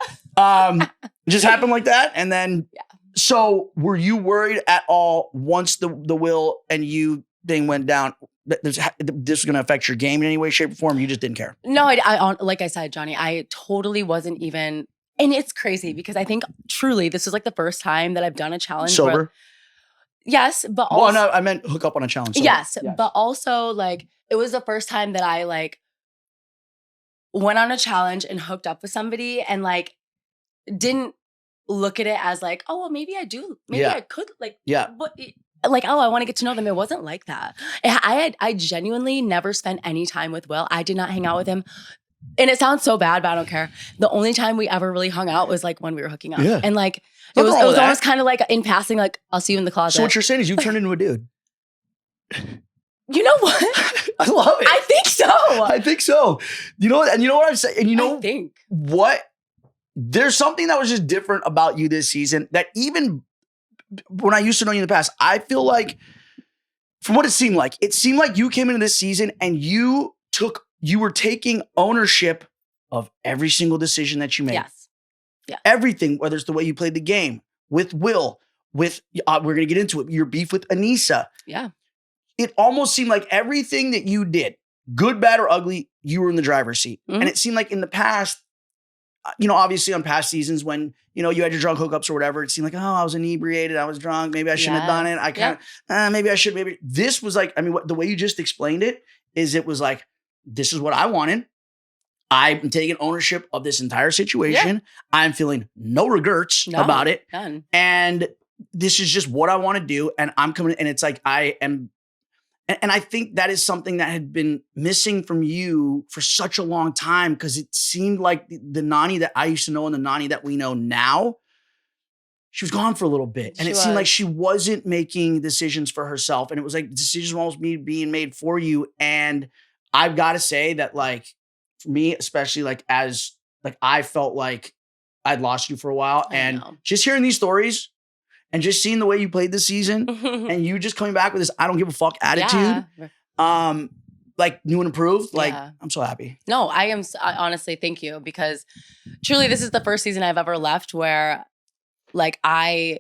Just happened like that, and then So were you worried at all once the Will and you thing went down? This was going to affect your game in any way, shape, or form? You just didn't care.
No, I like I said, Johnny, I totally wasn't even. And it's crazy because I think truly this is like the first time that I've done a challenge.
Sober?
Yes, but also.
Well, no, I meant hook up on a challenge.
Yes, but also like it was the first time that I like went on a challenge and hooked up with somebody and like didn't look at it as like, oh, well, maybe I do. Maybe I could like. Yeah. But like, oh, I want to get to know them. It wasn't like that. I genuinely never spent any time with Will. I did not hang out with him. And it sounds so bad, but I don't care. The only time we ever really hung out was like when we were hooking up. Yeah. And like, it was almost kind of like in passing, like, I'll see you in the closet.
So what you're saying is you turned into a dude.
You know what?
I love it.
I think so.
I think so. You know what? And you know what I'm saying? And you know
I think.
What? There's something that was just different about you this season that even when I used to know you in the past, I feel like from what it seemed like you came into this season and you were taking ownership of every single decision that you made.
Yes. Yeah.
Everything, whether it's the way you played the game with Will, with we're going to get into it, your beef with Aneesa.
Yeah.
It almost seemed like everything that you did, good, bad, or ugly, you were in the driver's seat.
Mm-hmm.
And it seemed like in the past, obviously on past seasons when, you had your drunk hookups or whatever, it seemed like, I was inebriated, I was drunk, maybe I shouldn't have done it. I kind of, maybe I should, maybe. This was like, the way you just explained it is it was like, this is what I wanted. I'm taking ownership of this entire situation. Yeah. I'm feeling no regrets about it.
None.
And this is just what I want to do. And I'm coming, and it's like, I am. And I think that is something that had been missing from you for such a long time, because it seemed like the Nany that I used to know and the Nany that we know now, she was gone for a little bit. And it seemed like she wasn't making decisions for herself. And it was like decisions were almost being made for you. And I've got to say that, like, for me, especially I felt like I'd lost you for a while. And just hearing these stories and just seeing the way you played this season and you just coming back with this I don't give a fuck attitude, like new and improved, like I'm so happy.
No, I am honestly, thank you, because truly this is the first season I've ever left where like I've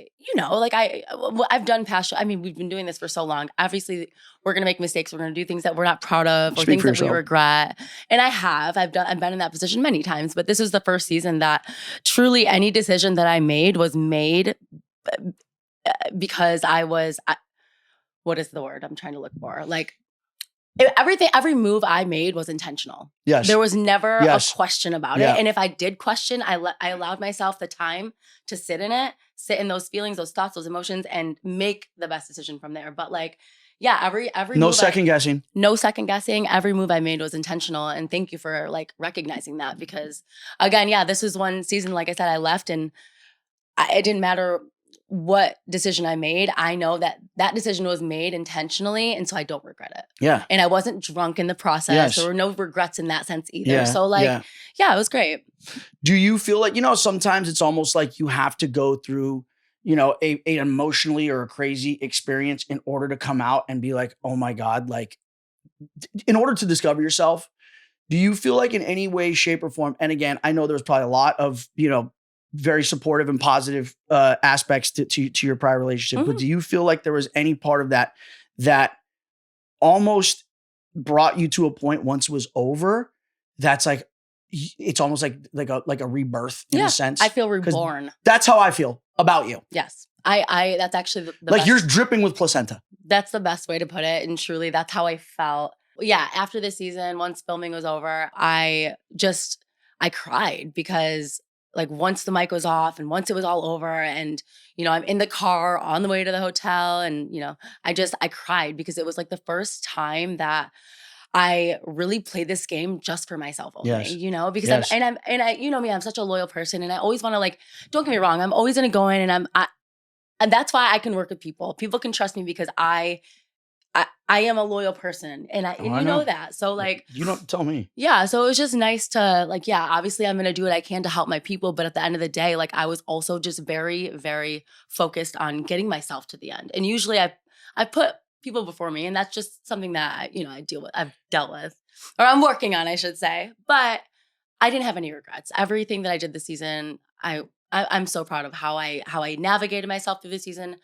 done past show. I mean, we've been doing this for so long. Obviously, we're gonna make mistakes. We're gonna do things that we're not proud of or things that we regret. And I've been in that position many times. But this was the first season that truly any decision that I made was made because what is the word I'm trying to look for? Like every move I made was intentional.
Yes.
There was never a question about it. And if I did question, I allowed myself the time to sit in those feelings, those thoughts, those emotions, and make the best decision from there. But like, every
no second guessing.
No second guessing. Every move I made was intentional. And thank you for like recognizing that, because again, this was one season, like I said, I left and it didn't matter what decision I made. I know that decision was made intentionally, and so I don't regret it.
Yeah.
And I wasn't drunk in the process. Yes. There were no regrets in that sense either. Yeah. So like, it was great.
Do you feel like, sometimes it's almost like you have to go through, a emotionally or a crazy experience in order to come out and be like, oh my God, like in order to discover yourself? Do you feel like in any way, shape, or form? And again, I know there's probably a lot of, very supportive and positive aspects to your prior relationship. Mm-hmm. But do you feel like there was any part of that almost brought you to a point once it was over that's like, it's almost like a rebirth in a sense?
I feel reborn.
That's how I feel about you.
Yes. I that's actually the
like
best.
You're dripping with placenta.
That's the best way to put it. And truly, that's how I felt. Yeah. After this season, once filming was over, I cried because like once the mic was off and once it was all over and, I'm in the car on the way to the hotel and, I cried because it was like the first time that I really played this game just for myself only, because I'm such a loyal person and I always want to like, don't get me wrong. I'm always going to go in and and that's why I can work with people. People can trust me because I am a loyal person and you know that. So like,
you don't tell me.
Yeah. So it was just nice to like, obviously I'm going to do what I can to help my people. But at the end of the day, like I was also just very, very focused on getting myself to the end. And usually I put people before me and that's just something that I've dealt with or I'm working on, I should say. But I didn't have any regrets. Everything that I did this season, I'm so proud of how I navigated myself through this season,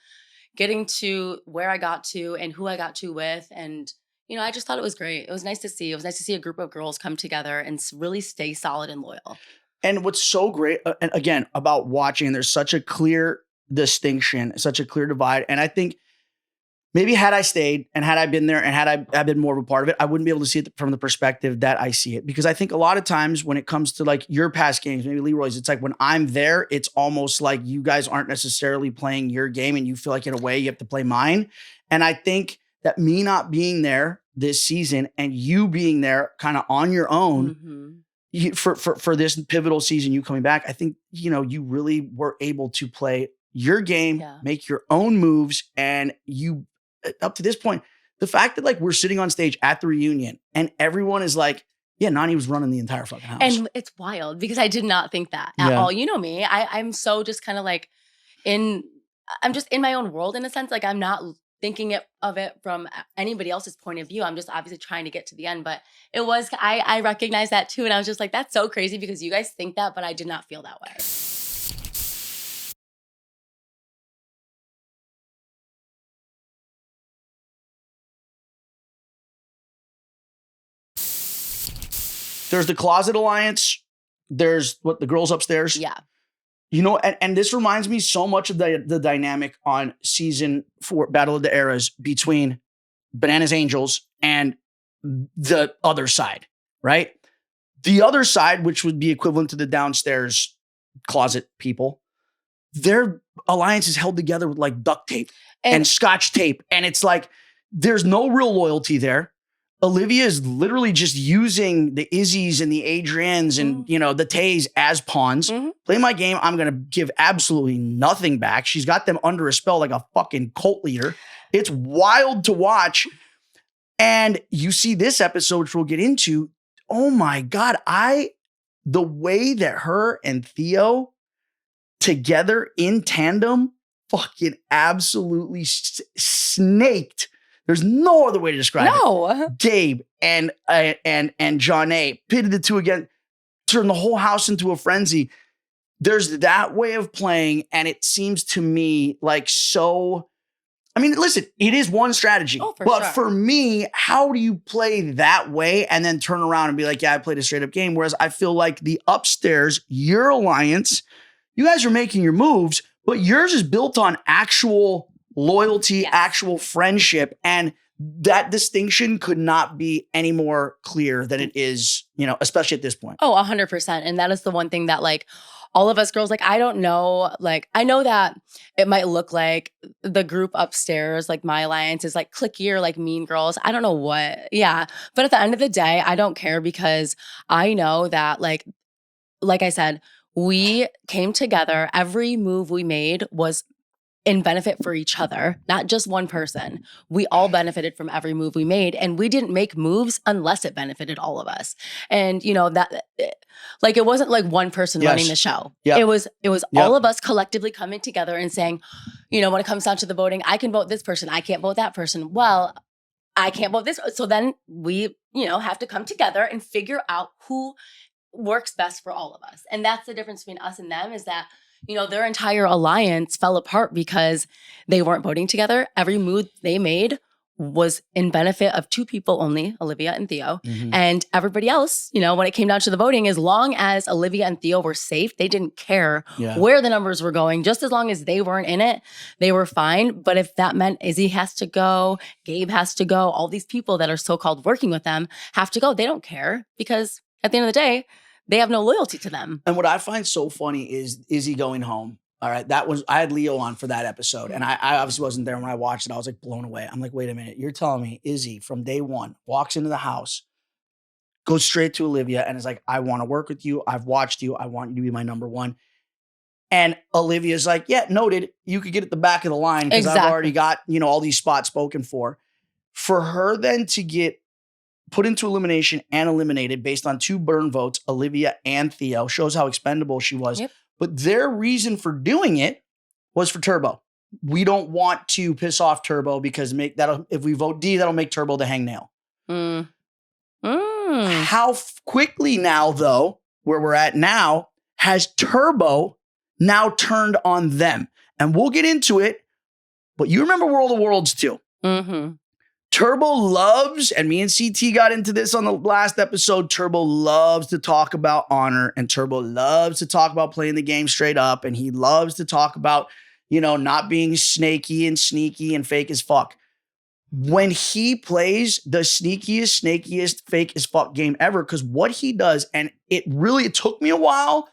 getting to where I got to and who I got to with. And, I just thought it was great. It was nice to see. It was nice to see a group of girls come together and really stay solid and loyal.
And what's so great, and again, about watching, there's such a clear distinction, such a clear divide. And I think maybe had I stayed and had I been there and had I been more of a part of it, I wouldn't be able to see it from the perspective that I see it. Because I think a lot of times when it comes to like your past games, maybe Leroy's, it's like when I'm there, it's almost like you guys aren't necessarily playing your game and you feel like in a way you have to play mine. And I think that me not being there this season and you being there kind of on your own for this pivotal season, you coming back, I think, you really were able to play your game, make your own moves, and you up to this point, the fact that like we're sitting on stage at the reunion and everyone is like, yeah, Nany was running the entire fucking house.
And it's wild because I did not think that at all. You know me, I'm so just kind of like I'm just in my own world in a sense. Like I'm not thinking of it from anybody else's point of view. I'm just obviously trying to get to the end, but it was, I recognize that too. And I was just like, that's so crazy because you guys think that, but I did not feel that way.
There's the Closet Alliance. There's the girls upstairs.
Yeah.
You know, and this reminds me so much of the dynamic on season 4, Battle of the Eras, between Bananas Angels and the other side, right? The other side, which would be equivalent to the downstairs closet people, their alliance is held together with like duct tape and scotch tape. And it's like, there's no real loyalty there. Olivia is literally just using the Izzy's and the Adrians and, you know, the Tays as pawns. Play my game. I'm going to give absolutely nothing back. She's got them under a spell like a fucking cult leader. It's wild to watch. And you see this episode, which we'll get into. Oh my God. The way that her and Theo together in tandem fucking absolutely snaked. There's no other way to describe it. Gabe and Johnny pitted the two again, turned the whole house into a frenzy. There's that way of playing, and it seems to me like so. I mean, listen, it is one strategy, but for me, how do you play that way and then turn around and be like, yeah, I played a straight up game? Whereas I feel like the upstairs, your alliance, you guys are making your moves, but yours is built on actual loyalty, actual friendship. And that distinction could not be any more clear than it is, you know, especially at this point.
Oh, 100%. And that is the one thing that like all of us girls, like, I don't know, like, I know that it might look like the group upstairs, like my alliance is like cliquier, like Mean Girls. I don't know what. Yeah. But at the end of the day, I don't care because I know that like I said, we came together. Every move we made was in benefit for each other, not just one person. We all benefited from every move we made, and we didn't make moves unless it benefited all of us. And you know that, like, it wasn't like one person running the show. It was all of us collectively coming together and saying, you know, when it comes down to the voting, I can vote this person, I can't vote that person. Well, I can't vote this. So then we, you know, have to come together and figure out who works best for all of us. And that's the difference between us and them, is that, you know, their entire alliance fell apart because they weren't voting together. Every move they made was in benefit of two people only, Olivia and Theo. And everybody else, you know, when it came down to the voting, as long as Olivia and Theo were safe, they didn't care where the numbers were going. Just as long as they weren't in it, they were fine. But if that meant Izzy has to go, Gabe has to go, all these people that are so-called working with them have to go, they don't care, because at the end of the day, they have no loyalty to them.
And what I find so funny is Izzy going home. All right. I had Leo on for that episode, and I obviously wasn't there when I watched it. I was like blown away. I'm like, wait a minute. You're telling me Izzy from day one walks into the house, goes straight to Olivia and is like, I want to work with you. I've watched you. I want you to be my number one. And Olivia's like, yeah, noted. You could get at the back of the line because I've already got, you know, all these spots spoken for. For her then to get put into elimination and eliminated based on 2 burn votes, Olivia and Theo, shows how expendable she was. But their reason for doing it was for Turbo. We don't want to piss off Turbo because if we vote D, that'll make Turbo the hangnail. How quickly now, though, where we're at now, has Turbo now turned on them? And we'll get into it, but you remember World of Worlds too. Turbo loves, and me and CT got into this on the last episode, Turbo loves to talk about honor, and Turbo loves to talk about playing the game straight up, and he loves to talk about, you know, not being snaky and sneaky and fake as fuck. When he plays the sneakiest, snakiest, fake as fuck game ever, because what he does, and it took me a while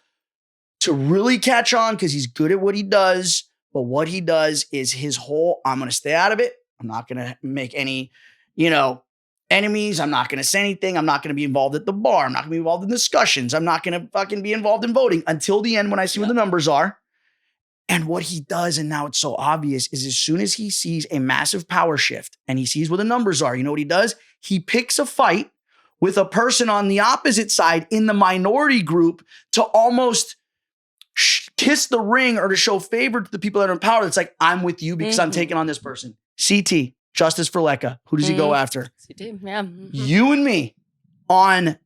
to really catch on because he's good at what he does, but what he does is his whole, I'm going to stay out of it. I'm not going to make any, you know, enemies. I'm not going to say anything. I'm not going to be involved at the bar. I'm not going to be involved in discussions. I'm not going to fucking be involved in voting until the end when I see what the numbers are. And what he does, and now it's so obvious, is as soon as he sees a massive power shift and he sees where the numbers are, you know what he does? He picks a fight with a person on the opposite side in the minority group to almost kiss the ring or to show favor to the people that are in power. That's like, I'm with you because I'm taking on this person. CT, Justice for Lecca. Who does he go after?
CT, yeah.
You and me on,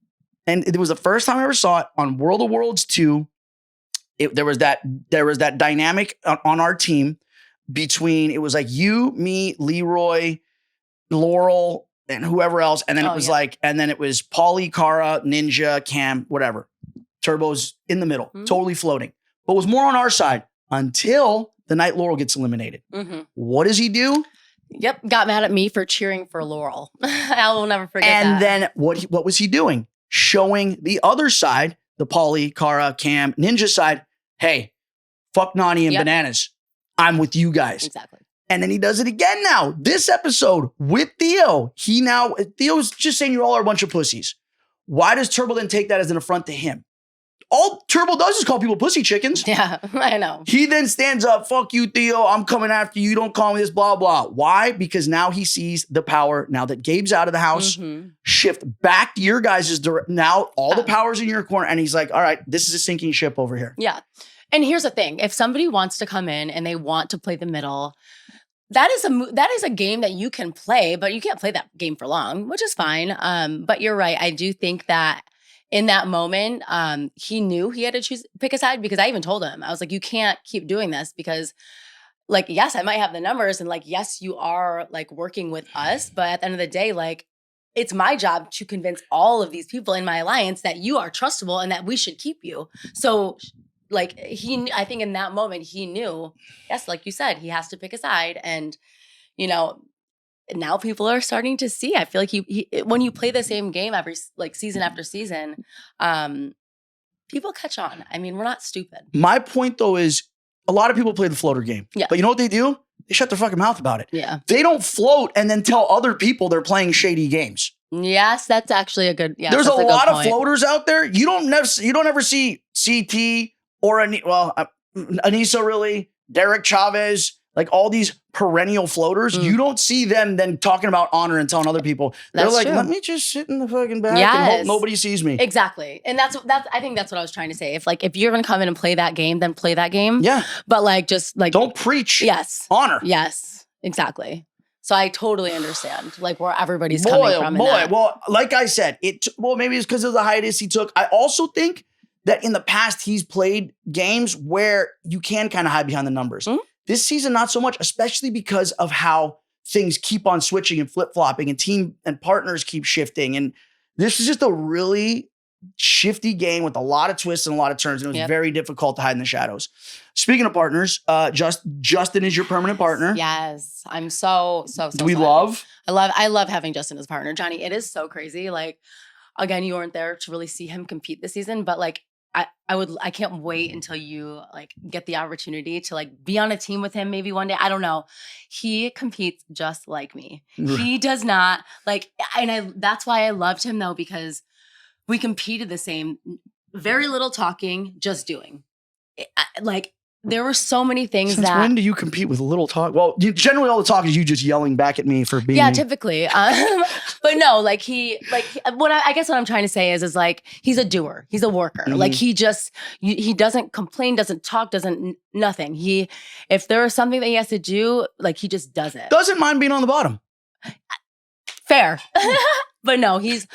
and it was the first time I ever saw it on World of Worlds 2. There was that dynamic on our team between, it was like you, me, Leroy, Laurel, and whoever else. And then it was it was Paulie, Kara, Ninja, Cam, whatever. Turbo's in the middle, totally floating. But it was more on our side until the night Laurel gets eliminated. What does he do?
Yep, got mad at me for cheering for Laurel. I will never forget that.
And then what was he doing? Showing the other side, the Paulie, Kara, Cam, Ninja side, hey, fuck Nany and Bananas. I'm with you guys.
Exactly.
And then he does it again now. This episode with Theo. Theo's just saying you all are a bunch of pussies. Why does Turbo then take that as an affront to him? All Turbo does is call people pussy chickens.
Yeah, I know.
He then stands up, fuck you, Theo. I'm coming after you. You don't call me this, blah, blah. Why? Because now he sees the power. Now that Gabe's out of the house, shift back to your guys' now all the power's in your corner. And he's like, all right, this is a sinking ship over here.
Yeah. And here's the thing. If somebody wants to come in and they want to play the middle, that is a game that you can play, but you can't play that game for long, which is fine. But you're right. I do think that in that moment, he knew he had to pick a side, because I even told him, I was like, you can't keep doing this, because like, yes, I might have the numbers, and like, yes, you are like working with us, but at the end of the day, like, it's my job to convince all of these people in my alliance that you are trustable and that we should keep you. So like I think in that moment he knew, yes, like you said, he has to pick a side. And, you know, now people are starting to see. I feel like he when you play the same game every like season after season, people catch on. I mean, we're not stupid.
My point though is a lot of people play the floater game.
Yeah.
But you know what they do? They shut their fucking mouth about it.
Yeah.
They don't float and then tell other people they're playing shady games.
Yes, that's actually a good. Yeah,
there's a lot of floaters out there. You don't ever see CT or Aneesa, really, Derek Chavez, like all these perennial floaters. You don't see them then talking about honor and telling other people. They're like, let me just sit in the fucking back and hope nobody sees me.
Exactly. And that's I think that's what I was trying to say. If you're gonna come in and play that game, then play that game.
Yeah.
But like just like
don't preach honor.
Yes, exactly. So I totally understand like where everybody's coming from.
Well, like I said, maybe it's because of the hiatus he took. I also think that in the past he's played games where you can kind of hide behind the numbers. This season, not so much, especially because of how things keep on switching and flip-flopping and team and partners keep shifting. And this is just a really shifty game with a lot of twists and a lot of turns. And it was very difficult to hide in the shadows. Speaking of partners, Justin is your permanent partner.
Yes. I'm so
Do we love?
I love having Justin as partner. Johnny, it is so crazy. Like, again, you weren't there to really see him compete this season, but like, I can't wait until you like get the opportunity to like be on a team with him maybe one day. I don't know. He competes just like me. He does not like, and that's why I loved him though, because we competed the same, very little talking, just doing. Like there were so many things.
Since when do you compete with little talk? Well, generally all the talk is you just yelling back at me for being.
Yeah, typically. But no, I guess what I'm trying to say is like he's a doer. He's a worker. Like he doesn't complain, doesn't talk, nothing. If there is something that he has to do, like he just does it.
Doesn't mind being on the bottom.
Fair. But no, he's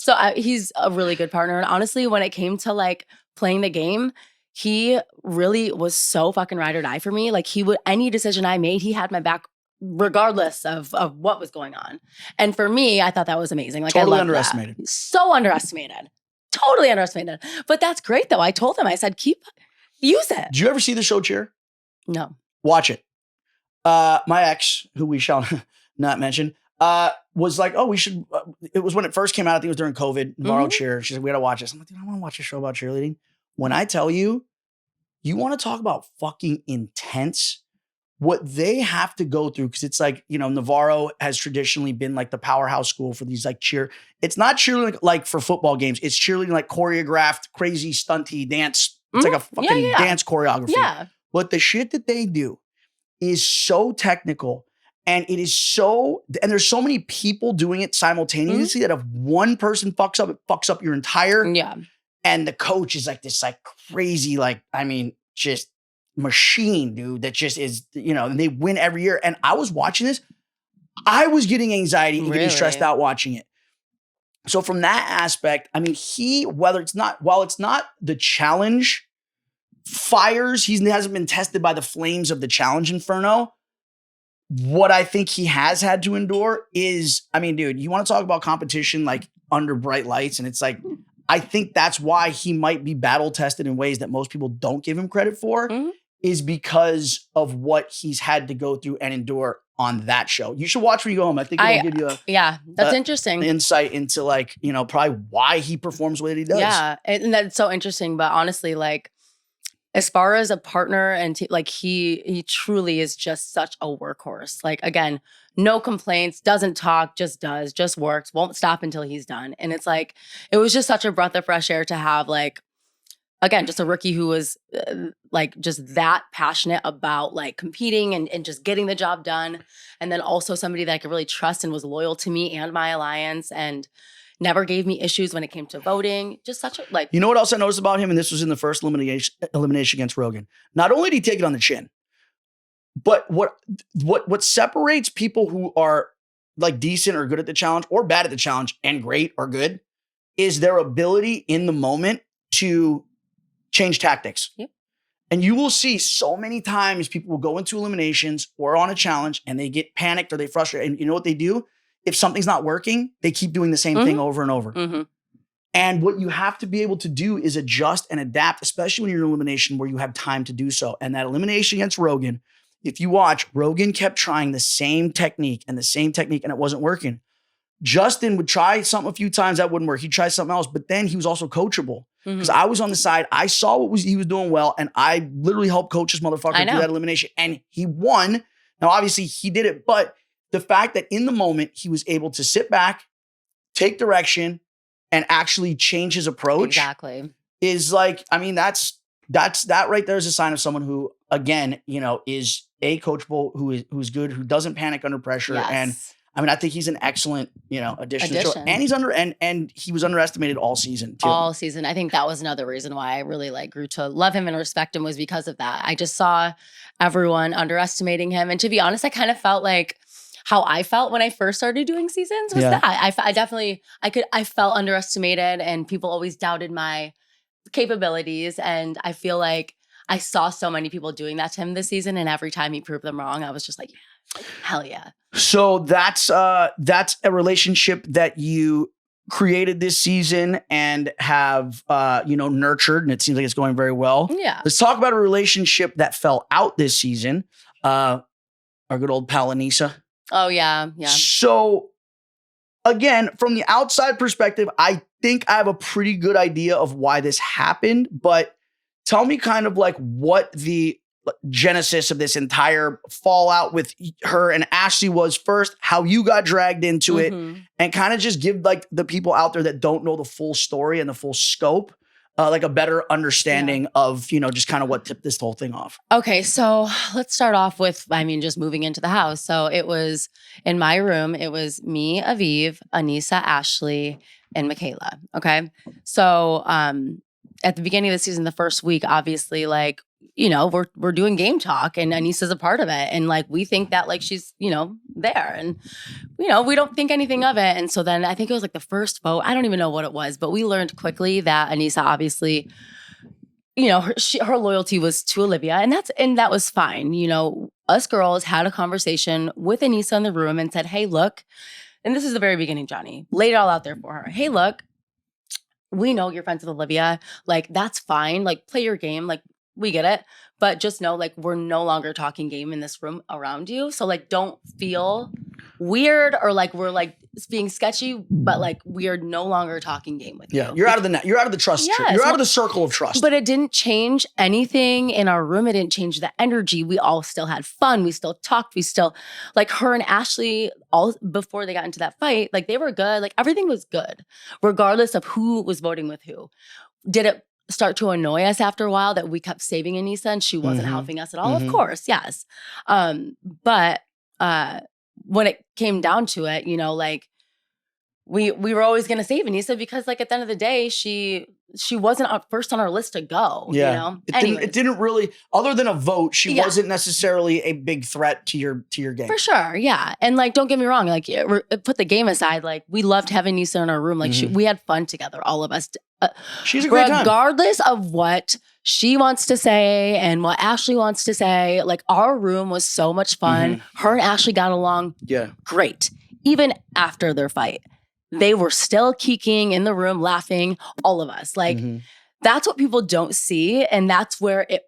a really good partner. And honestly, when it came to like playing the game, he really was so fucking ride or die for me. Like any decision I made, he had my back regardless of what was going on. And for me, I thought that was amazing. Like
totally
I
underestimated.
That. So underestimated. Totally underestimated. But that's great though. I told him, I said, use it.
Did you ever see the show Cheer?
No.
Watch it. My ex, who we shall not mention, was like, oh, we should. It was when it first came out. I think it was during COVID. Borrowed Cheer. She said, we got to watch this. I'm like, dude, I want to watch a show about cheerleading. When I tell you, you want to talk about fucking intense, what they have to go through, because it's like, Navarro has traditionally been like the powerhouse school for these like cheer. It's not cheerleading like for football games. It's cheerleading like choreographed, crazy, stunty dance. It's like a fucking dance choreography.
Yeah.
But the shit that they do is so technical. And it is and there's so many people doing it simultaneously that if one person fucks up, it fucks up your entire.
Yeah.
And the coach is like this like crazy, like, I mean, just machine, dude, that just is, and they win every year. And I was watching this. I was getting anxiety and getting
Really?
stressed out watching it. So from that aspect, I mean, while it's not the challenge fires, he hasn't been tested by the flames of the challenge inferno. What I think he has had to endure is, I mean, dude, you want to talk about competition like under bright lights, and it's like, I think that's why he might be battle tested in ways that most people don't give him credit for, is because of what he's had to go through and endure on that show. You should watch when you go home. I think it'll give you
that's interesting
insight into like, you know, probably why he performs the way that he does.
Yeah, and that's so interesting. But honestly, like, as far as a partner and like he truly is just such a workhorse. Like, again, no complaints, doesn't talk, just does, just works, won't stop until he's done. And it's like, it was just such a breath of fresh air to have, like, again, just a rookie who was like just that passionate about like competing and just getting the job done. And then also somebody that I could really trust and was loyal to me and my alliance and never gave me issues when it came to voting. Just such a like.
You know what else I noticed about him? And this was in the first elimination against Rogan. Not only did he take it on the chin, but what separates people who are like decent or good at the challenge or bad at the challenge and great or good is their ability in the moment to change tactics.
Yep.
And you will see so many times people will go into eliminations or on a challenge and they get panicked or they frustrate. And you know what they do? If something's not working, they keep doing the same thing over and over. And what you have to be able to do is adjust and adapt, especially when you're in elimination where you have time to do so. And that elimination against Rogan, if you watch, Rogan kept trying the same technique and it wasn't working. Justin would try something a few times that wouldn't work. He'd try something else, but then he was also coachable. Because I was on the side, I saw he was doing well, and I literally helped coach this motherfucker through that elimination, and he won. Now, obviously, he did it, but the fact that in the moment he was able to sit back, take direction, and actually change his approach is like, I mean, that right there is a sign of someone who, again, you know, is coachable, who's good, who doesn't panic under pressure, and I mean, I think he's an excellent, you know, addition to the show. And he's and he was underestimated all season too.
All season. I think that was another reason why I really like grew to love him and respect him was because of that. I just saw everyone underestimating him. And to be honest, I kind of felt like how I felt when I first started doing seasons was that. I felt underestimated and people always doubted my capabilities. And I feel like I saw so many people doing that to him this season. And every time he proved them wrong, I was just like, hell yeah.
So that's a relationship that you created this season and have nurtured, and it seems like it's going very well.
Yeah.
Let's talk about a relationship that fell out this season. Our good old pal Aneesa.
Oh yeah, yeah.
So again, from the outside perspective, I think I have a pretty good idea of why this happened, but tell me kind of like what the genesis of this entire fallout with her and Ashley was first, how you got dragged into it, and kind of just give like the people out there that don't know the full story and the full scope, like a better understanding of, you know, just kind of what tipped this whole thing off.
Okay, so let's start off with, I mean, just moving into the house. So it was in my room, it was me, Aviv, Aneesa, Ashley, and Michaela. Okay. So at the beginning of the season, the first week, obviously, like, you know, we're doing game talk and Aneesa's a part of it. And like, we think that like she's, you know, there and, you know, we don't think anything of it. And so then I think it was like the first vote. I don't even know what it was, but we learned quickly that Aneesa obviously, you know, her loyalty was to Olivia and that was fine. You know, us girls had a conversation with Aneesa in the room and said, hey, look, and this is the very beginning, Johnny, laid it all out there for her. Hey, look, we know you're friends with Olivia. Like, that's fine. Like, play your game. Like, we get it. But just know, like, we're no longer talking game in this room around you. So, like, don't feel weird or like we're like being sketchy, but like we are no longer talking game with you.
Yeah, you're out of the net. You're out of the trust.
Yes,
you're out of the circle of trust.
But it didn't change anything in our room. It didn't change the energy. We all still had fun. We still talked. We still, like, her and Ashley, all before they got into that fight, like, they were good. Like, everything was good, regardless of who was voting with who. Did it start to annoy us after a while that we kept saving Aneesa and she wasn't helping us at all? Of course, yes. But when it came down to it, you know, like, we were always going to save Aneesa because like at the end of the day, she wasn't up first on our list to go.
Yeah.
You know?
It didn't really, other than a vote, she wasn't necessarily a big threat to your game.
For sure. Yeah. And like, don't get me wrong. Like put the game aside. Like we loved having Aneesa in our room. Like we had fun together, all of us.
She's a great time.
Regardless of what she wants to say and what Ashley wants to say, like our room was so much fun. Her and Ashley got along great. Even after their fight, they were still keeking in the room, laughing, all of us. Like that's what people don't see. And that's where it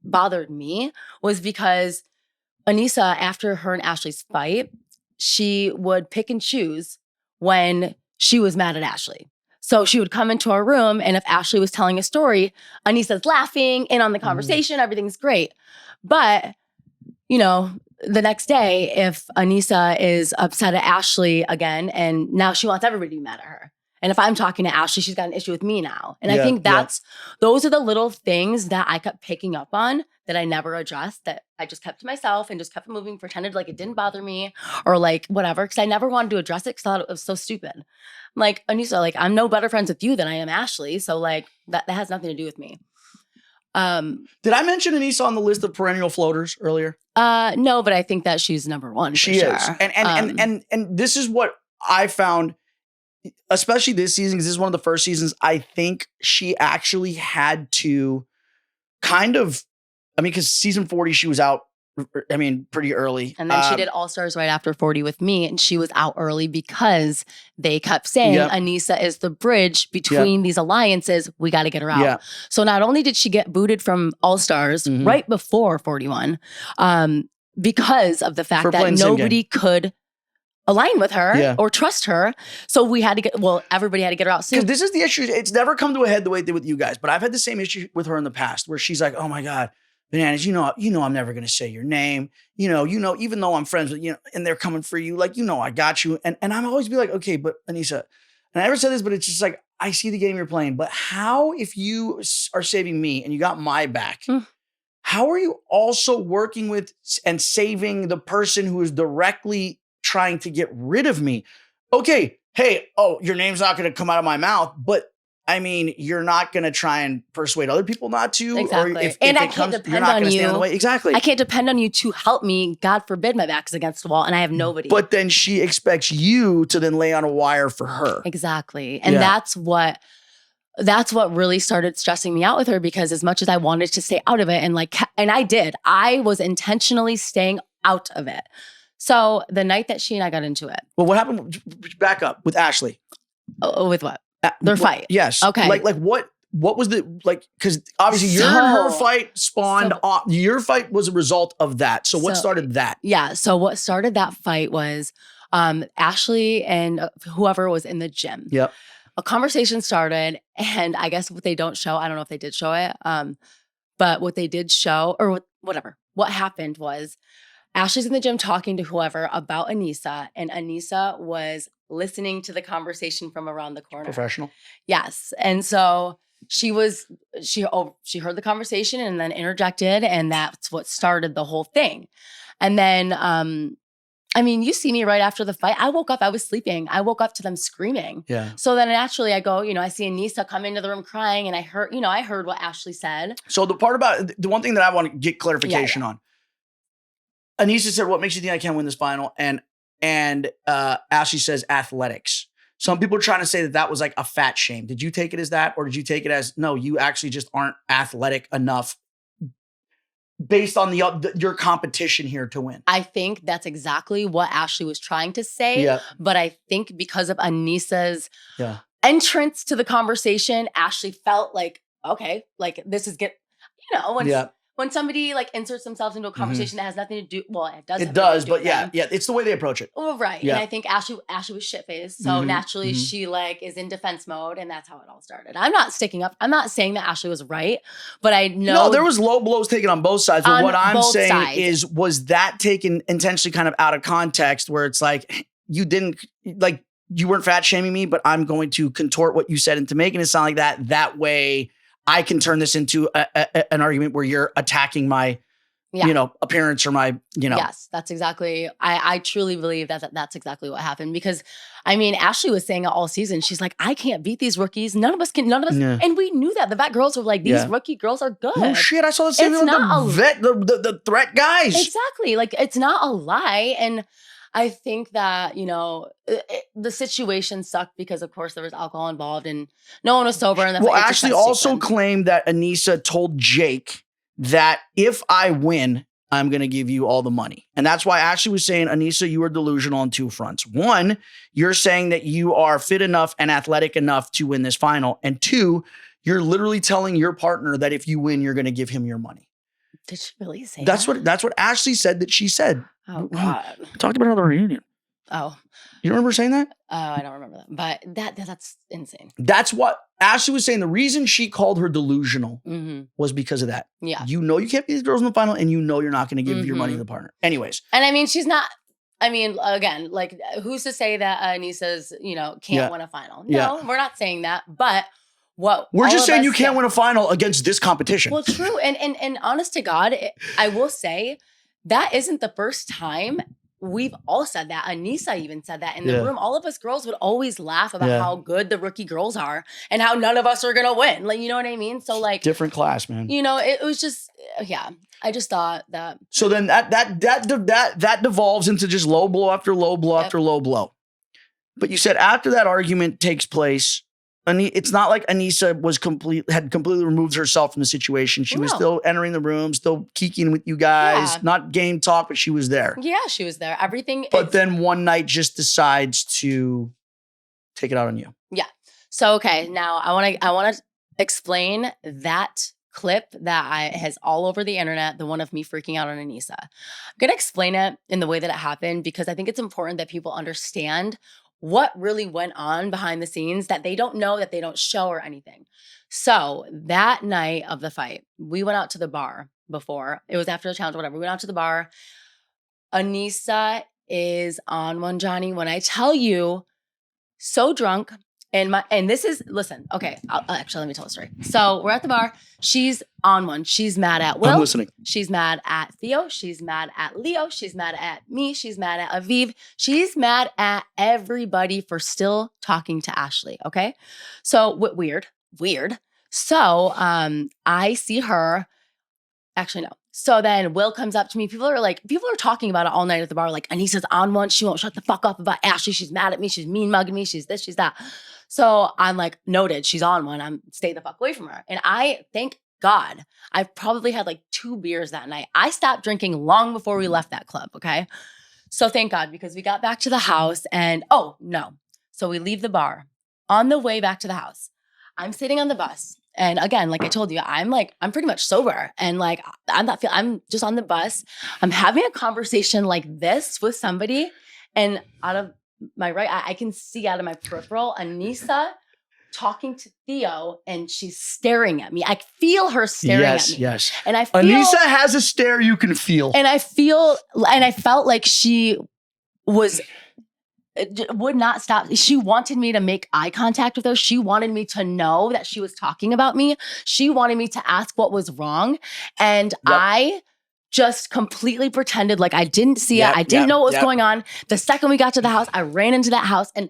bothered me, was because Aneesa, after her and Ashley's fight, she would pick and choose when she was mad at Ashley. So she would come into our room, and if Ashley was telling a story, Aneesa's laughing in on the conversation, everything's great. But, you know, the next day, if Aneesa is upset at Ashley again, and now she wants everybody to be mad at her. And if I'm talking to Ashley, she's got an issue with me now. And I think those are the little things that I kept picking up on that I never addressed, that I just kept to myself and just kept moving, pretended like it didn't bother me or like whatever, because I never wanted to address it because I thought it was so stupid. I'm like, Aneesa, like I'm no better friends with you than I am Ashley. So like that has nothing to do with me.
Did I mention Aneesa on the list of perennial floaters earlier?
No, but I think that she's number one.
She is. And this is what I found, especially this season, because this is one of the first seasons, I think she actually had to kind of, I mean, because season 40, she was out, I mean, pretty early.
And then she did All-Stars right after 40 with me, and she was out early because they kept saying Aneesa is the bridge between these alliances. We got to get her out. Yeah. So not only did she get booted from All-Stars right before 41, because of the fact that nobody could align with her or trust her. So we had to everybody had to get her out soon.
Because this is the issue. It's never come to a head the way it did with you guys, but I've had the same issue with her in the past where she's like, oh my God, Bananas, you know, I'm never going to say your name, you know, even though I'm friends with, and they're coming for you, like, I got you. And I'm always be like, okay, but Aneesa, and I never said this, but it's just like, I see the game you're playing, but how, if you are saving me and you got my back, how are you also working with and saving the person who is directly trying to get rid of me? Okay. Hey, your name's not going to come out of my mouth, but I mean, you're not going to try and persuade other people not to.
Exactly.
Or if
and
it
I can't
comes,
depend
you're not
on
going to
you.
stand in the way. Exactly.
I can't depend on you to help me. God forbid my back is against the wall and I have nobody.
But then she expects you to then lay on a wire for her.
Exactly. And that's what really started stressing me out with her, because as much as I wanted to stay out of it, and I did, I was intentionally staying out of it. So the night that she and I got into it.
Well, what happened? Back up with Ashley.
With what? Their fight.
Yes.
Okay.
Like what was the, because obviously your and her fight spawned off, your fight was a result of that. So what started that?
Yeah. So what started that fight was Ashley and whoever was in the gym.
Yep.
A conversation started, and I guess what they don't show, I don't know if they did show it, but what they did show, or whatever, what happened was Ashley's in the gym talking to whoever about Aneesa, and Aneesa was listening to the conversation from around the corner.
Professional.
Yes. And so she heard the conversation and then interjected, and that's what started the whole thing. And then, I mean, you see me right after the fight. I woke up, I was sleeping. I woke up to them screaming. Yeah. So then naturally I go, I see Aneesa come into the room crying, and I heard what Ashley said.
So the part about, the one thing that I want to get clarification on, Aneesa said, what makes you think I can't win this final? And Ashley says athletics. Some people are trying to say that was like a fat shame. Did you take it as that? Or did you take it as, no, you actually just aren't athletic enough based on your competition here to win?
I think that's exactly what Ashley was trying to say. Yeah. But I think because of Aneesa's entrance to the conversation, Ashley felt like, okay, like this is when somebody like inserts themselves into a conversation that has nothing to do, well, it does.
It does, but it's the way they approach it.
Oh, right. Yeah. And I think Ashley was shit-faced. So naturally she like is in defense mode, and that's how it all started. I'm not sticking up. I'm not saying that Ashley was right, but I know. No,
there was low blows taken on both sides. But what I'm saying was that taken intentionally kind of out of context, where it's like, you weren't fat shaming me, but I'm going to contort what you said into making it sound like that. That way I can turn this into an argument where you're attacking my appearance or my,
Yes, that's exactly. I truly believe that's exactly what happened because, I mean, Ashley was saying it all season. She's like, I can't beat these rookies. None of us can.
Yeah.
And we knew that. The vet girls were like, these rookie girls are good.
Oh shit! I saw the same thing with the threat guys.
Exactly. Like it's not a lie. And I think that, the situation sucked because, of course, there was alcohol involved and no one was sober. And
Ashley also claimed that Aneesa told Jake that if I win, I'm going to give you all the money. And that's why Ashley was saying, Aneesa, you are delusional on two fronts. One, you're saying that you are fit enough and athletic enough to win this final. And two, you're literally telling your partner that if you win, you're going to give him your money.
Did she really say
that's
that?
That's what Ashley said that she said.
Oh, God.
We talked about it on the reunion.
Oh.
You don't remember saying that?
Oh, I don't remember that. But that's insane.
That's what Ashley was saying. The reason she called her delusional was because of that.
Yeah.
You can't beat these girls in the final and you know you're not going to give your money to the partner. Anyways.
And I mean, she's not, again, like who's to say that Aneesa's, can't win a final? No, we're not saying that. But we're
just saying you can't win a final against this competition.
Well, true. And honest to God, I will say that isn't the first time we've all said that. Aneesa even said that in the room. All of us girls would always laugh about how good the rookie girls are and how none of us are going to win. Like, you know what I mean? So like
different class, man.
It was just, I just thought that.
So then that devolves into just low blow after low blow after low blow. But you said after that argument takes place, it's not like Aneesa had completely removed herself from the situation. She was still entering the room, still keeking with you guys, not game talk, but she was there.
Yeah, she was there. Everything.
But then one night just decides to take it out on you. Yeah.
So, okay. Now I want to explain that clip that has all over the internet, the one of me freaking out on Aneesa. I'm going to explain it in the way that it happened because I think it's important that people understand what really went on behind the scenes that they don't know, that they don't show or anything. So that night of the fight, we went out to the bar before. It was after the challenge, whatever. We went out to the bar. Aneesa is on one, Johnny. When I tell you, so drunk. And this is, listen, okay, actually, let me tell the story. So we're at the bar. She's on one. She's mad at Will.
I'm listening.
She's mad at Theo. She's mad at Leo. She's mad at me. She's mad at Aviv. She's mad at everybody for still talking to Ashley, okay? So weird. So I see her, actually, no. So then Will comes up to me. People are talking about it all night at the bar. Like, Aneesa's on one. She won't shut the fuck up about Ashley. She's mad at me. She's mean mugging me. She's this, she's that. So I'm like, noted. She's on one. I'm stay the fuck away from her. And I thank God I probably had like 2 beers that night. I stopped drinking long before we left that club. Okay. So thank God, because we got back to the house and so we leave the bar. On the way back to the house, I'm sitting on the bus. And again, like I told you, I'm pretty much sober and like, I'm just on the bus. I'm having a conversation like this with somebody and out of my right, I can see out of my peripheral, Aneesa talking to Theo and she's staring at me. I feel her staring at me.
Yes.
And I feel
Aneesa has a stare you can feel.
And I felt like she would not stop. She wanted me to make eye contact with her. She wanted me to know that she was talking about me. She wanted me to ask what was wrong. And I just completely pretended like I didn't see it. I didn't know what was going on. The second we got to the house, I ran into that house. And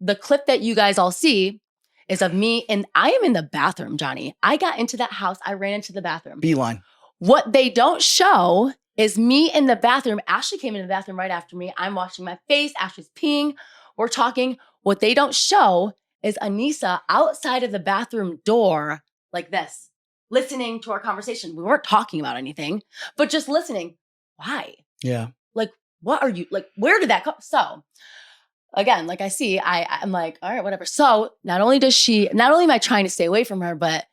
the clip that you guys all see is of me. And I am in the bathroom, Johnny. I got into that house. I ran into the bathroom.
Beeline.
What they don't show is me in the bathroom. Ashley came into the bathroom right after me. I'm washing my face. Ashley's peeing. We're talking. What they don't show is Aneesa outside of the bathroom door like this, listening to our conversation. We weren't talking about anything, but just listening. Why?
Yeah.
Like, what are you, like, where did that come? So again, like I see, I'm like, all right, whatever. So not only am I trying to stay away from her, but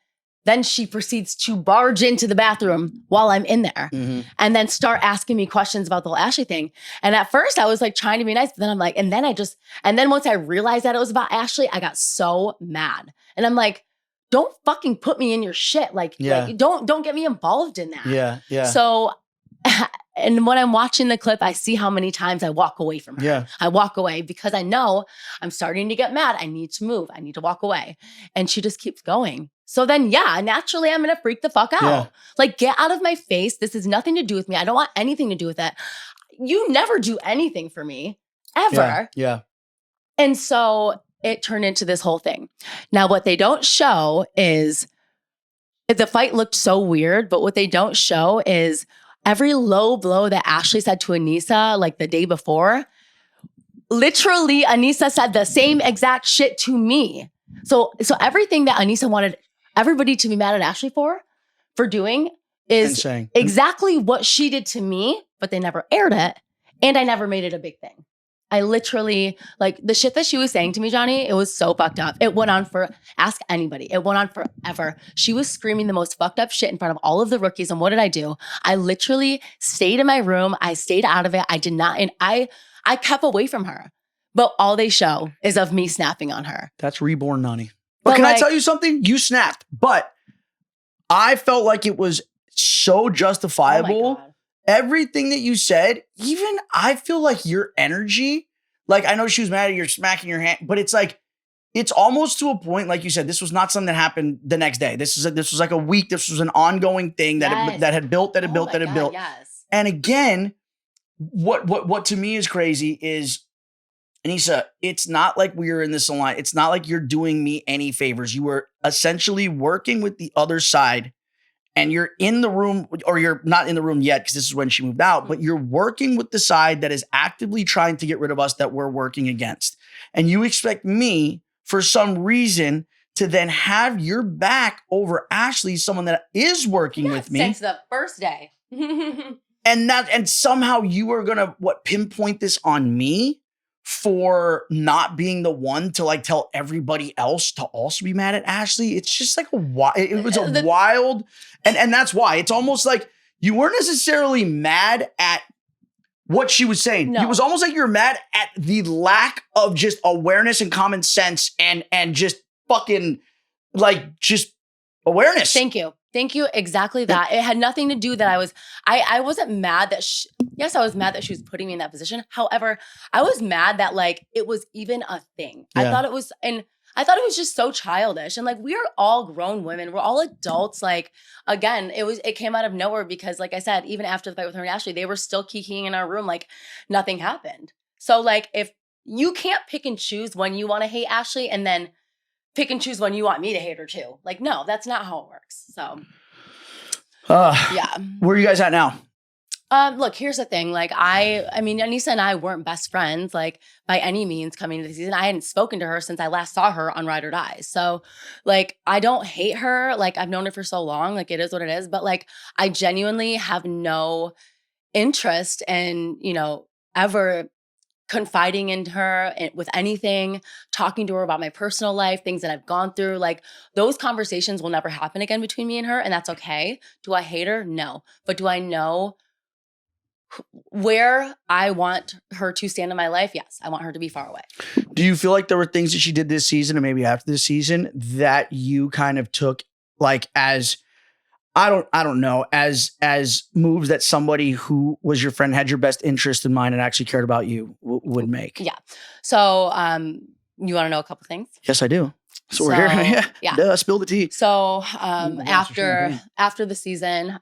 then she proceeds to barge into the bathroom while I'm in there and then start asking me questions about the whole Ashley thing. And at first I was like trying to be nice, but then I'm like, and then once I realized that it was about Ashley, I got so mad. And I'm like, don't fucking put me in your shit. Like don't get me involved in that.
Yeah.
So, and when I'm watching the clip, I see how many times I walk away from her.
Yeah.
I walk away because I know I'm starting to get mad. I need to move. I need to walk away. And she just keeps going. So then, yeah, naturally, I'm going to freak the fuck out.
Yeah.
Like, get out of my face. This has nothing to do with me. I don't want anything to do with it. You never do anything for me, ever.
Yeah.
And so it turned into this whole thing. Now, what they don't show is the fight looked so weird, but what they don't show is every low blow that Ashley said to Aneesa, like the day before, literally Aneesa said the same exact shit to me. So everything that Aneesa wanted everybody to be mad at Ashley for doing is
Insane.
exactly what she did to me, but they never aired it. And I never made it a big thing. I literally, like, the shit that she was saying to me, Johnny, it was so fucked up. It went on ask anybody. It went on forever. She was screaming the most fucked up shit in front of all of the rookies. And what did I do? I literally stayed in my room. I stayed out of it. I did not, and I kept away from her. But all they show is of me snapping on her.
That's reborn Nany. But can I tell you something? You snapped, but I felt like it was so justifiable.
Oh my God.
Everything that you said, even I feel like your energy, like I know she was mad at you smacking your hand, but it's like, it's almost to a point, like you said, this was not something that happened the next day. This was like a week. This was an ongoing thing that had built.
Yes.
And again, what to me is crazy is, Aneesa, it's not like we are in this alliance. It's not like you're doing me any favors. You were essentially working with the other side, and you're in the room, or you're not in the room yet because this is when she moved out, but you're working with the side that is actively trying to get rid of us that we're working against. And you expect me, for some reason, to then have your back over Ashley, someone that is working with me.
Since the first day.
And somehow you are going to, pinpoint this on me for not being the one to like tell everybody else to also be mad at Ashley. It's just like it was a wild, and that's why it's almost like you weren't necessarily mad at what she was saying.
No.
It was almost like you're mad at the lack of just awareness and common sense and just fucking like just awareness.
Thank you. Exactly that. It had nothing to do that I wasn't mad that yes, I was mad that she was putting me in that position. However, I was mad that like it was even a thing.
Yeah.
I thought it was just so childish. And like, we are all grown women. We're all adults. Like, again, it came out of nowhere because like I said, even after the fight with her and Ashley, they were still kikiing in our room like nothing happened. So like, if you can't pick and choose when you want to hate Ashley and then pick and choose when you want me to hate her too. Like, no, that's not how it works. So, yeah.
Where are you guys at now?
Look, here's the thing. Like, I mean, Aneesa and I weren't best friends, like, by any means coming into the season. I hadn't spoken to her since I last saw her on Ride or Die. So, like, I don't hate her. Like, I've known her for so long. Like, it is what it is. But, like, I genuinely have no interest in, ever confiding in her with anything, talking to her about my personal life, things that I've gone through. Like, those conversations will never happen again between me and her, and that's okay. Do I hate her? No. But do I know where I want her to stand in my life? Yes. I want her to be far away.
Do you feel like there were things that she did this season and maybe after this season that you kind of took like as I don't know, as moves that somebody who was your friend, had your best interest in mind and actually cared about you would make?
Yeah. So, you want to know a couple things?
Yes, I do. So we're here.
Yeah.
Duh, spill the tea.
So, after the season,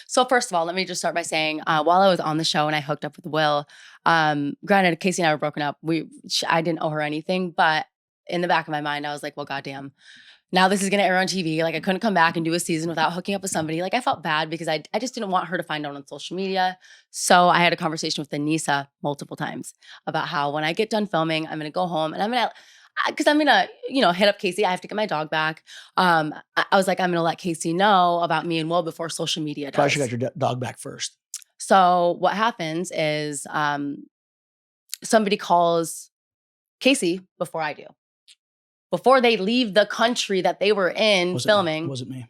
so first of all, let me just start by saying, while I was on the show and I hooked up with Will, granted, Casey and I were broken up. I didn't owe her anything, but in the back of my mind, I was like, well, goddamn. Now this is going to air on TV. Like, I couldn't come back and do a season without hooking up with somebody. Like, I felt bad because I just didn't want her to find out on social media. So I had a conversation with Aneesa multiple times about how when I get done filming, I'm going to go home and I'm going to hit up Casey. I have to get my dog back. I was like, I'm going to let Casey know about me and Will before social media does.
Probably should got your dog back first.
So what happens is somebody calls Casey before I do. Before they leave the country that they were in filming.
Was it me?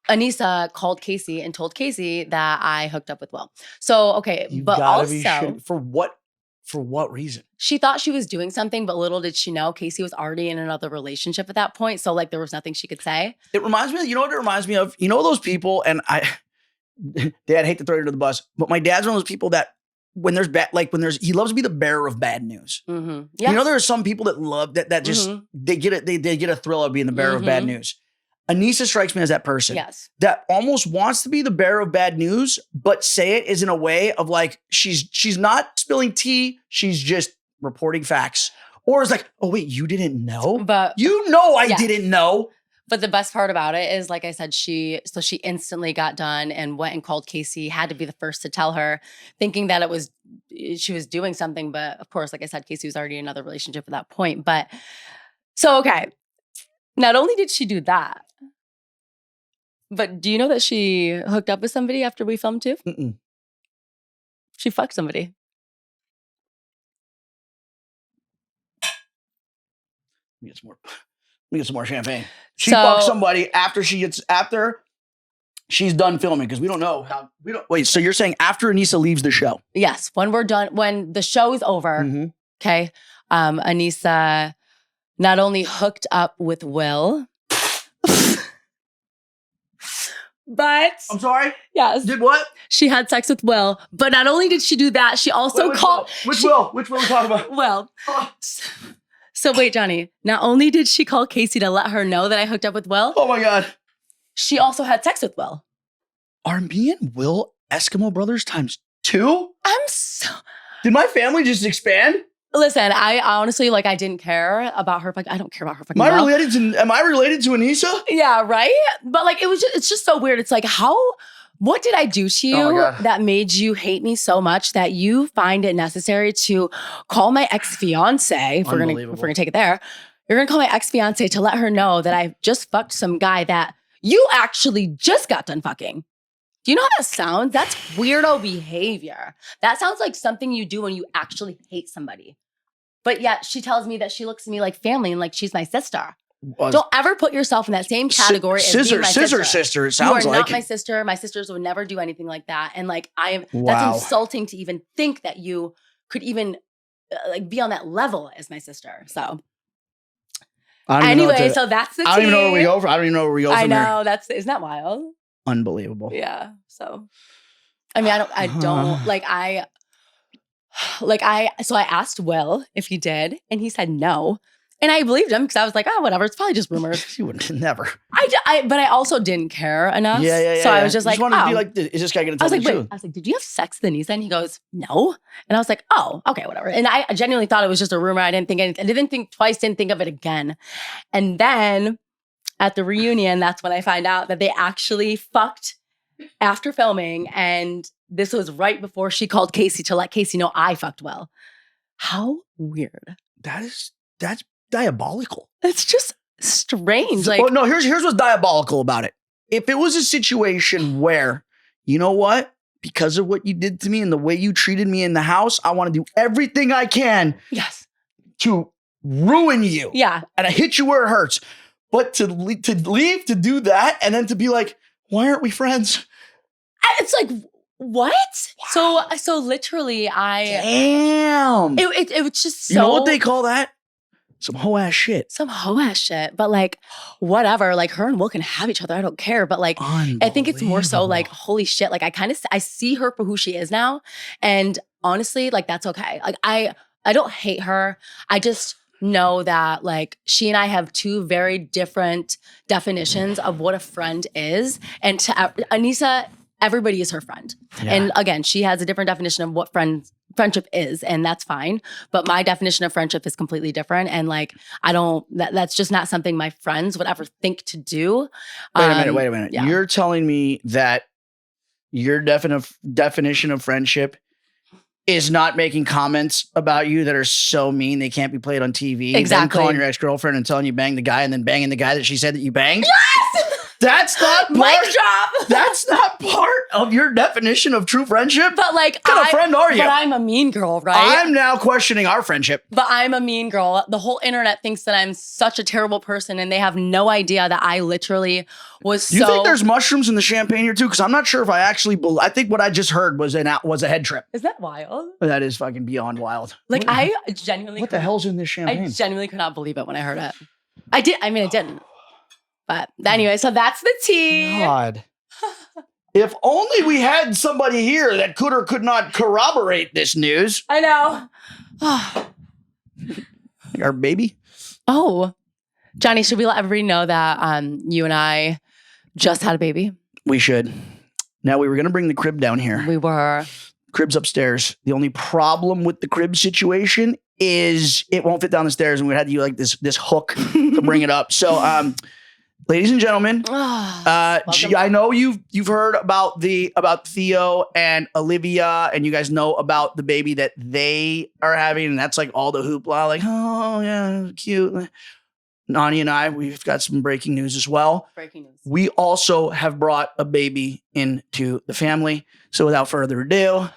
Aneesa called Casey and told Casey that I hooked up with Will. So, okay, but also
for what reason?
She thought she was doing something, but little did she know Casey was already in another relationship at that point. So like, there was nothing she could say.
It reminds me, you know what it reminds me of? You know those people, and Dad, hate to throw you under the bus, but my dad's one of those people that when there's he loves to be the bearer of bad news.
Mm-hmm. Yeah.
You know, there are some people that love that just they get it. They get a thrill of being the bearer of bad news. Aneesa strikes me as that person.
Yes.
That almost wants to be the bearer of bad news, but say it is in a way of like she's not spilling tea. She's just reporting facts. Or it's like, oh wait, you didn't know?
But
I didn't know.
But the best part about it is, like I said, she instantly got done and went and called Casey, had to be the first to tell her, thinking that she was doing something. But of course, like I said, Casey was already in another relationship at that point. But so, okay. Not only did she do that, but do you know that she hooked up with somebody after we filmed too?
Mm-mm.
She fucked somebody.
Let me get some more champagne. She fucked somebody after she's done filming, because we don't know how. Wait, so you're saying after Aneesa leaves the show?
Yes, when we're done, when the show is over, okay, Aneesa not only hooked up with Will, but
I'm sorry?
Yes.
Did what?
She had sex with Will, but not only did she do that, she also called.
Which Will? Which Will are we talking about?
Will. So wait, Johnny, not only did she call Casey to let her know that I hooked up with Will.
Oh my God.
She also had sex with Will.
Are me and Will Eskimo brothers ×2? Did my family just expand?
Listen, I honestly, I didn't care about her. I don't care about her fucking
Am I related to Aneesa?
Yeah, right? But it's just so weird. It's like, what did I do to you that made you hate me so much that you find it necessary to call my ex-fiance, if we're gonna take it there, you're gonna call my ex-fiance to let her know that I just fucked some guy that you actually just got done fucking. Do you know how that sounds? That's weirdo behavior. That sounds like something you do when you actually hate somebody. But yet she tells me that she looks at me like family and like she's my sister. Don't ever put yourself in that same category as being my
sister. It sounds like.
You are not my sister. My sisters would never do anything like that. And that's insulting to even think that you could even be on that level as my sister. So anyway, so that's the tea.
I don't even know where we go from. I don't even know where we go from here.
I know, isn't that wild?
Unbelievable.
Yeah. So, I mean, so I asked Will if he did, and he said no. And I believed him because I was like, oh, whatever. It's probably just rumors.
You would never.
But I also didn't care enough.
Yeah.
So I was just
like,
to
be like, is this guy going to tell me the truth?
I was like, did you have sex with Aneesa? And he goes, no. And I was like, oh, okay, whatever. And I genuinely thought it was just a rumor. I didn't think anything. I didn't think twice, didn't think of it again. And then at the reunion, that's when I find out that they actually fucked after filming. And this was right before she called Casey to let Casey know I fucked Will. How weird.
That's diabolical.
It's just strange.
No, here's what's diabolical about it. If it was a situation where, you know what? Because of what you did to me and the way you treated me in the house, I want to do everything I can to ruin you.
Yeah.
And I hit you where it hurts. But to leave, to do that, and then to be like, why aren't we friends?
It's like, what? Wow. So literally
Damn.
It was just so.
You know what they call that? Some hoe ass shit.
Some hoe ass shit. But whatever. Her and Will can have each other. I don't care. But I think it's more so holy shit. I see her for who she is now. And honestly, that's okay. I don't hate her. I just know that she and I have two very different definitions of what a friend is. And to Aneesa, everybody is her friend. Yeah. And again, she has a different definition of what friendship is, and that's fine. But my definition of friendship is completely different. And that's just not something my friends would ever think to do.
Wait a minute. Yeah. You're telling me that your definition of friendship is not making comments about you that are so mean they can't be played on TV.
Exactly.
Then calling your ex-girlfriend and telling you bang the guy and then banging the guy that she said that you banged?
Yes!
That's not
Mic drop.
That's not part of your definition of true friendship.
But
what kind of friend are you?
But I'm a mean girl, right?
I'm now questioning our friendship.
But I'm a mean girl. The whole internet thinks that I'm such a terrible person, and they have no idea that I literally was
Do you think there's mushrooms in the champagne here too? Because I'm not sure if I actually I think what I just heard was a head trip.
Is that wild?
That is fucking beyond wild.
I genuinely
What the hell's in this champagne?
I genuinely could not believe it when I heard it. I didn't. But anyway, so that's the tea.
God. If only we had somebody here that could or could not corroborate this news.
I know.
Our baby.
Oh, Johnny, should we let everybody know that you and I just had a baby?
We should. Now, we were going to bring the crib down here.
We were.
Crib's upstairs. The only problem with the crib situation is it won't fit down the stairs, and we had to use like this hook to bring it up. So, ladies and gentlemen, I know you've heard about Theo and Olivia, and you guys know about the baby that they are having, and that's like all the hoopla, like, oh yeah, cute. Nany and I, we've got some breaking news as well.
Breaking news.
We also have brought a baby into the family. So without further ado,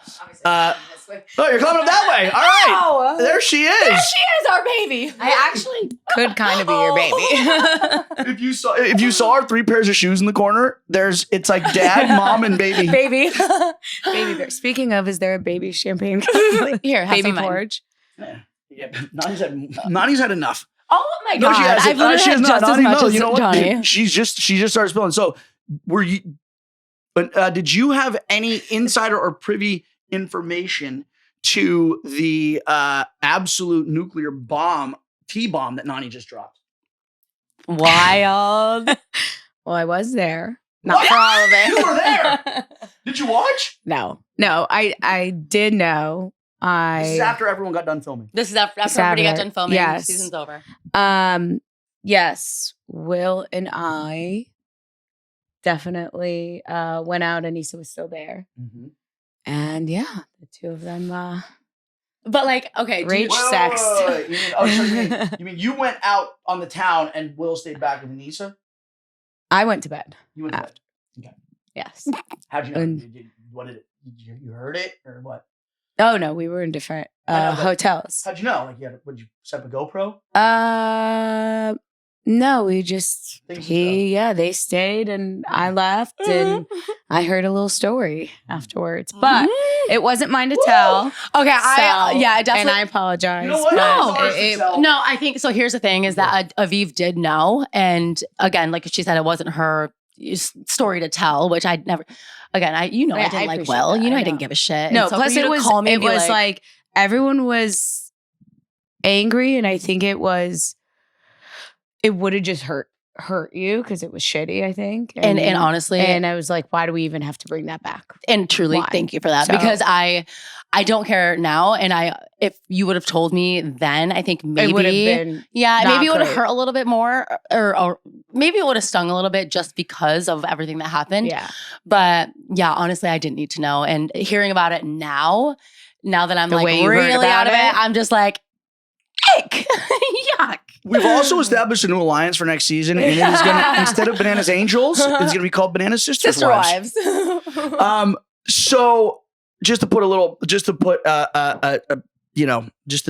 oh, you're coming up that way. All right.
No.
There she is.
There she is, our baby.
I actually could kind of be your baby.
If you saw our 3 pairs of shoes in the corner, it's like dad, mom, and baby.
Baby.
Baby bear. Speaking of, is there a baby champagne?
Here, have
baby
some of mine.
porridge.
Yeah, Nany's had enough.
Oh my
No,
God.
she hasn't.
I've literally
She
had
has
just
not.
as
Nany,
much
no,
as
you know what?
Johnny.
She just started spilling. So did you have any insider or privy information to the absolute nuclear T-bomb that Nany just dropped?
Wild.
Well, I was there. Not
What?
for all of it.
You were there. Did you watch?
No, I did know.
This is after everyone got done filming.
This is after everybody got done filming.
Yes.
Season's over.
Yes, Will and I definitely went out. Aneesa was still there.
Mm-hmm.
And yeah, the two of them
But like, okay.
rage sex.
You mean you went out on the town and Will stayed back with Aneesa?
I went to bed.
You went to
After.
bed. Okay.
Yes.
How'd you know?
And-
What did it? You heard it or what?
Oh no, we were in different
I know, but-
hotels.
How'd you know? Like, would you set up a GoPro?
No, we just they stayed and I left and I heard a little story afterwards, but it wasn't mine to tell.
Okay,
I
definitely.
and I apologize.
You know what?
but
It's ours to tell.
No, I think so. Here's the thing: is that Aviv did know, and again, like she said, it wasn't her story to tell, which I'd never. Again, I
I
didn't like
appreciate
Will.
that.
You know,
I
I didn't
know.
give a shit.
No,
And so
plus
for you
it
to
was
call me and be
like everyone was angry, and I think it would have just hurt you because it was shitty, I think.
and honestly,
and I was like, why do we even have to bring that back?
and truly,
Why?
thank you for that
So-
because I don't care now, and if you would have told me then, I think maybe
It would have been
yeah,
not
maybe it would have
great.
hurt a little bit more, or maybe it would have stung a little bit just because of everything that happened.
yeah.
But yeah, honestly, I didn't need to know. And hearing about it now that I'm
The
like
way you heard
really
about
out of it,
it?
I'm just like, ick, yuck.
We've also established a new alliance for next season, and it is gonna instead of Bananas Angels, it's gonna be called Banana Sisters
Sister
Wives.
wives.
So just to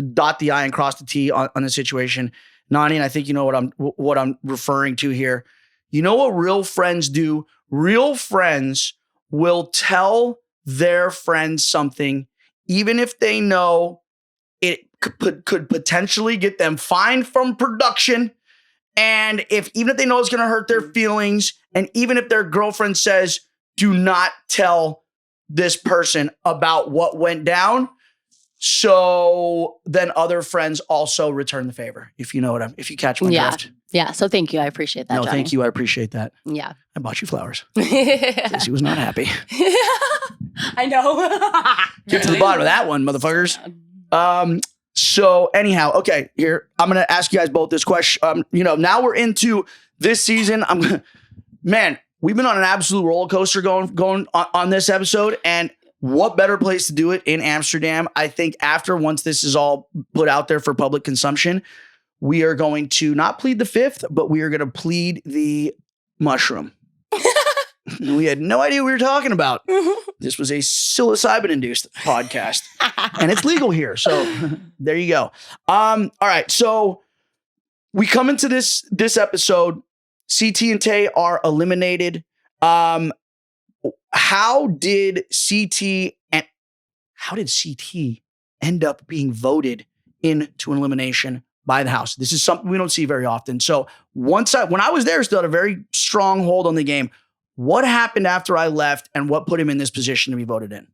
dot the I and cross the T on the situation, Nany, and I think you know what I'm referring to here. You know what real friends do? Real friends will tell their friends something, even if they know it could potentially get them fined from production. And even if they know it's going to hurt their feelings, and even if their girlfriend says, do not tell this person about what went down. So then other friends also return the favor, if you know if you catch my drift.
Yeah. So thank you. I appreciate that.
No,
Johnny.
thank you. I appreciate that.
Yeah.
I bought you flowers.
I
She was not happy.
know.
Get to the bottom of that one, motherfuckers. So anyhow, okay, here, I'm going to ask you guys both this question. Now we're into this season. Man, we've been on an absolute roller coaster going on this episode, and what better place to do it in Amsterdam? I think once this is all put out there for public consumption, we are going to not plead the fifth, but we are going to plead the mushroom. We had no idea what we were talking about. This was a psilocybin-induced podcast, and it's legal here. So there you go. All right. So we come into this episode. CT and Tay are eliminated. How did CT end up being voted into an elimination by the house? This is something we don't see very often. So when I was there, still had a very strong hold on the game. What happened after I left and what put him in this position to be voted in?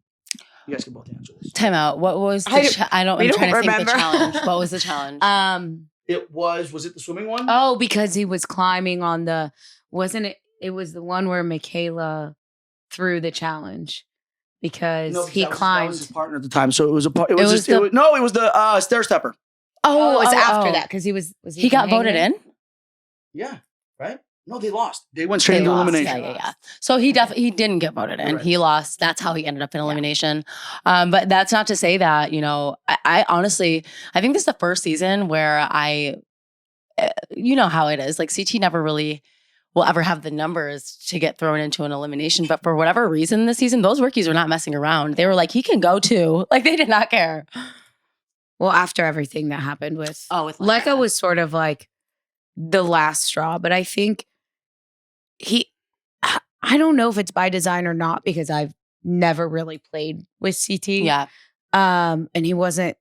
You guys can both answer this.
Time out. What was the I'm trying to think the challenge. What was the challenge?
It was it the swimming one?
Oh, because he was climbing on wasn't it? It was the one where Michaela threw the challenge because he climbed.
That was his partner at the time. So it was the stair stepper.
Oh, it was after that because he
got voted in?
Yeah, right? No, they lost. They went straight into elimination.
Yeah. So he didn't get voted in. Right. He lost. That's how he ended up in elimination. But that's not to say that, I honestly, I think this is the first season where you know how it is. Like CT never really will ever have the numbers to get thrown into an elimination. But for whatever reason this season, those rookies were not messing around. They were like, he can go too. Like they did not care.
Well, after everything that happened with Lecca was sort of like the last straw. But I think I don't know if it's by design or not because I've never really played with CT.
Yeah.
And he wasn't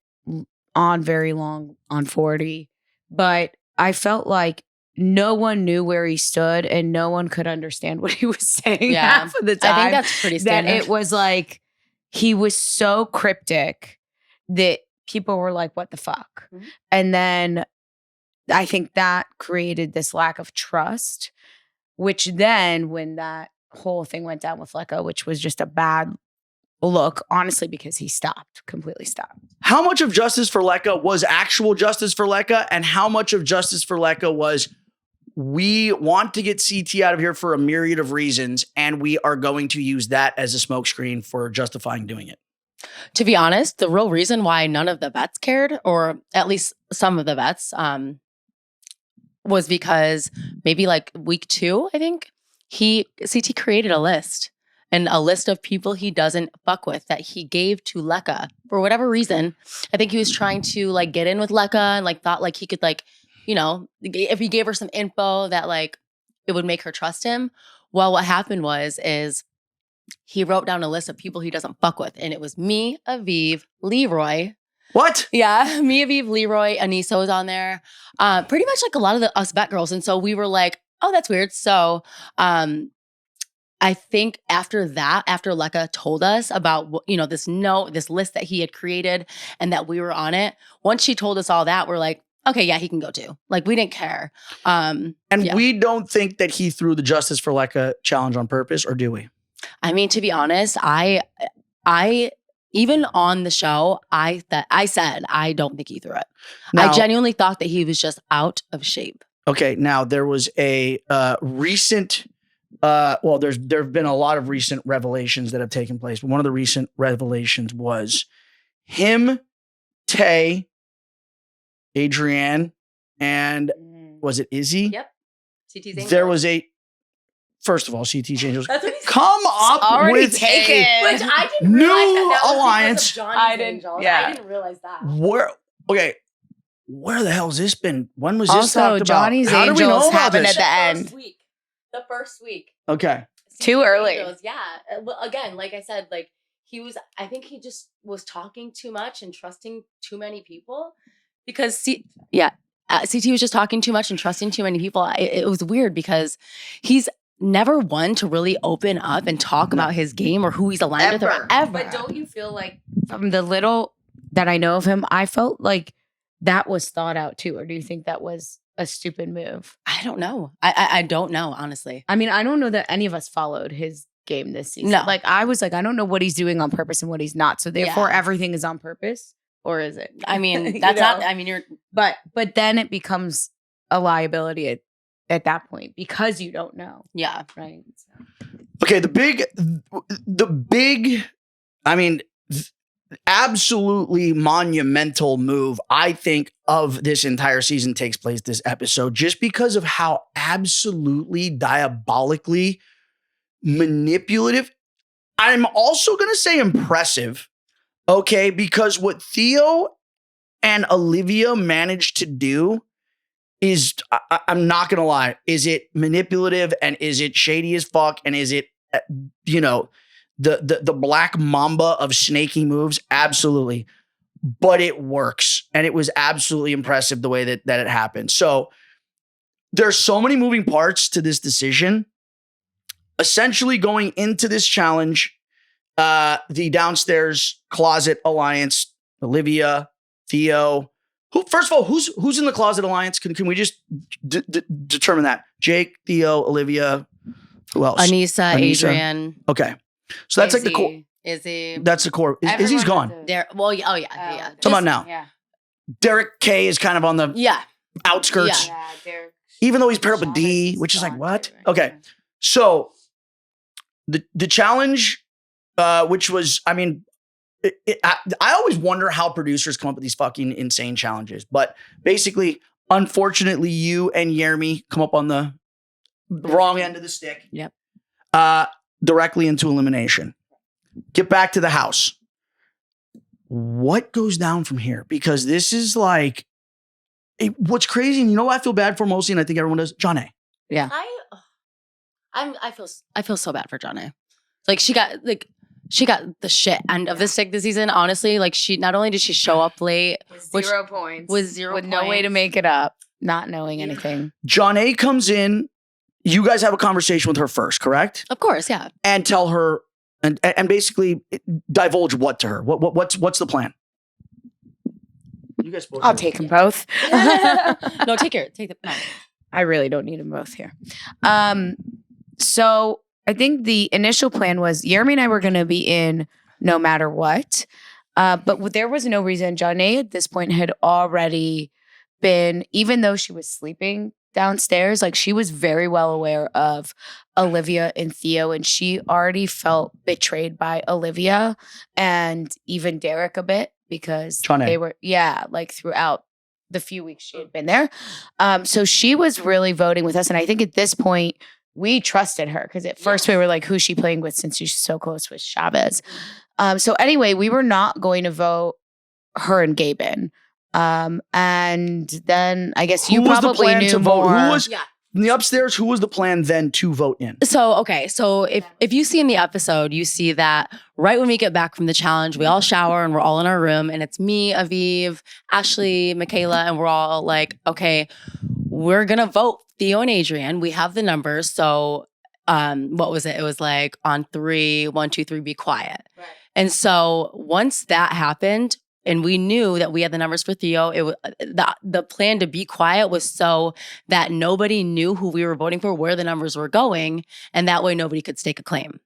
on very long on 40. But I felt like no one knew where he stood and no one could understand what he was saying half of the time.
I think that's pretty standard.
That it was like, he was so cryptic that people were like, what the fuck? Mm-hmm. And then I think that created this lack of trust, which then when that whole thing went down with Lecca, which was just a bad look, honestly, because he completely stopped.
How much of justice for Lecca was actual justice for Lecca and how much of justice for Lecca was we want to get CT out of here for a myriad of reasons and we are going to use that as a smokescreen for justifying doing it?
To be honest, the real reason why none of the vets cared, or at least some of the vets, was because maybe like week 2, I think, CT created a list. And a list of people he doesn't fuck with that he gave to Lecca for whatever reason. I think he was trying to like get in with Lecca and like thought like he could like, if he gave her some info that like it would make her trust him. Well, what happened is he wrote down a list of people he doesn't fuck with. And it was me, Aviv, Leroy.
What?
Yeah, me, Aviv, Leroy, Aneesa was on there. Pretty much like a lot of us vet girls. And so we were like, oh, that's weird. So I think after Lecca told us about, this list that he had created and that we were on it, once she told us all that, we're like, okay, yeah, he can go too. Like, we didn't care.
We don't think that he threw the Justice for Lecca challenge on purpose, or do we?
I mean, to be honest, I even on the show, I said, I don't think he threw it. Now, I genuinely thought that he was just out of shape.
Okay, now there was a recent... there have been a lot of recent revelations that have taken place, but one of the recent revelations was him, Tay, Adrienne, and was it Izzy?
Yep. CT's Angels.
There was first of all, CT's Angels come up with
taken.
Which I didn't
new
realize that
alliance.
I didn't realize that.
Where the hell's this been? When was this
also
talked about?
Johnny's Angels happened at the end.
The first week.
Okay.
Too early.
Yeah. Again, like I said, like I think he just was talking too much and trusting too many people because CT was just talking too much and trusting too many people. It was weird because he's never one to really open up and talk about his game or who he's aligned with or ever.
But don't you feel like from the little that I know of him, I felt like that was thought out too? Or do you think that was a stupid move?
I don't know. I don't know, honestly.
I mean, I don't know that any of us followed his game this season.
No.
Like, I was like, I don't know what he's doing on purpose and what he's not. So therefore, everything is on purpose, or is it?
I mean, that's not. I mean, you're.
But then it becomes a liability at that point because you don't know.
Yeah.
Right. So.
Okay. The big. I mean. Absolutely monumental move, I think, of this entire season takes place this episode, just because of how absolutely diabolically manipulative. I'm also going to say impressive, okay, because what Theo and Olivia managed to do is, I'm not going to lie, is it manipulative and is it shady as fuck and is it, the black mamba of snaky moves? Absolutely. But it works. And it was absolutely impressive the way that it happened. So there's so many moving parts to this decision. essentially going into this challenge, the downstairs closet alliance, Olivia, Theo. First of all, who's in the closet alliance? Can we just determine that? Jake, Theo, Olivia, who else?
Aneesa, Adrian.
Okay. So that's like the core.
Izzy.
That's the core. Izzy's gone.
Well, yeah.
Come on now.
Yeah.
Derek K is kind of on the outskirts.
Yeah, Derek.
Even though he's paired up with D, which is like, what? Okay. So the challenge, which was, I mean, I always wonder how producers come up with these fucking insane challenges. But basically, unfortunately, you and Jeremy come up on the wrong end of the stick.
Yep.
Directly into elimination. Get back to the house. What goes down from here? Because this is like, what's crazy, and you know what I feel bad for mostly, and I think everyone does? Jonna.
Yeah. I feel so bad for Jonna. Like she got the shit end of the stick this season. Honestly, like she not only did she show up late
With 0 points.
with
no way to make it up, not knowing anything.
Jonna comes in. You guys have a conversation with her first, correct?
Of course, yeah.
And tell her and basically divulge what to her. What's the plan? You guys both.
I'll take them both.
No, take the no.
I really don't need them both here. So I think the initial plan was Jeremy and I were going to be in no matter what. But there was no reason. Jonna at this point had already been, even though she was sleeping downstairs, like she was very well aware of Olivia and Theo, and she already felt betrayed by Olivia and even Derek a bit because they were, like throughout the few weeks she had been there. So she was really voting with us. And I think at this point, we trusted her because at first we were like, who's she playing with since she's so close with Chavez? So anyway, we were not going to vote her and Gabe in. And then I guess you probably knew more.
Who was in the upstairs? Who was the plan then to vote in?
So, okay. So if you see in the episode, you see that right when we get back from the challenge, we all shower and we're all in our room and it's me, Aviv, Ashley, Michaela, and we're all like, okay, we're going to vote Theo and Adrian. We have the numbers. So, what was it? It was like on 3, 1, 2, 3, be quiet. Right. And so once that happened, and we knew that we had the numbers for Theo. It was the plan to be quiet was so that nobody knew who we were voting for, where the numbers were going, and that way nobody could stake a claim.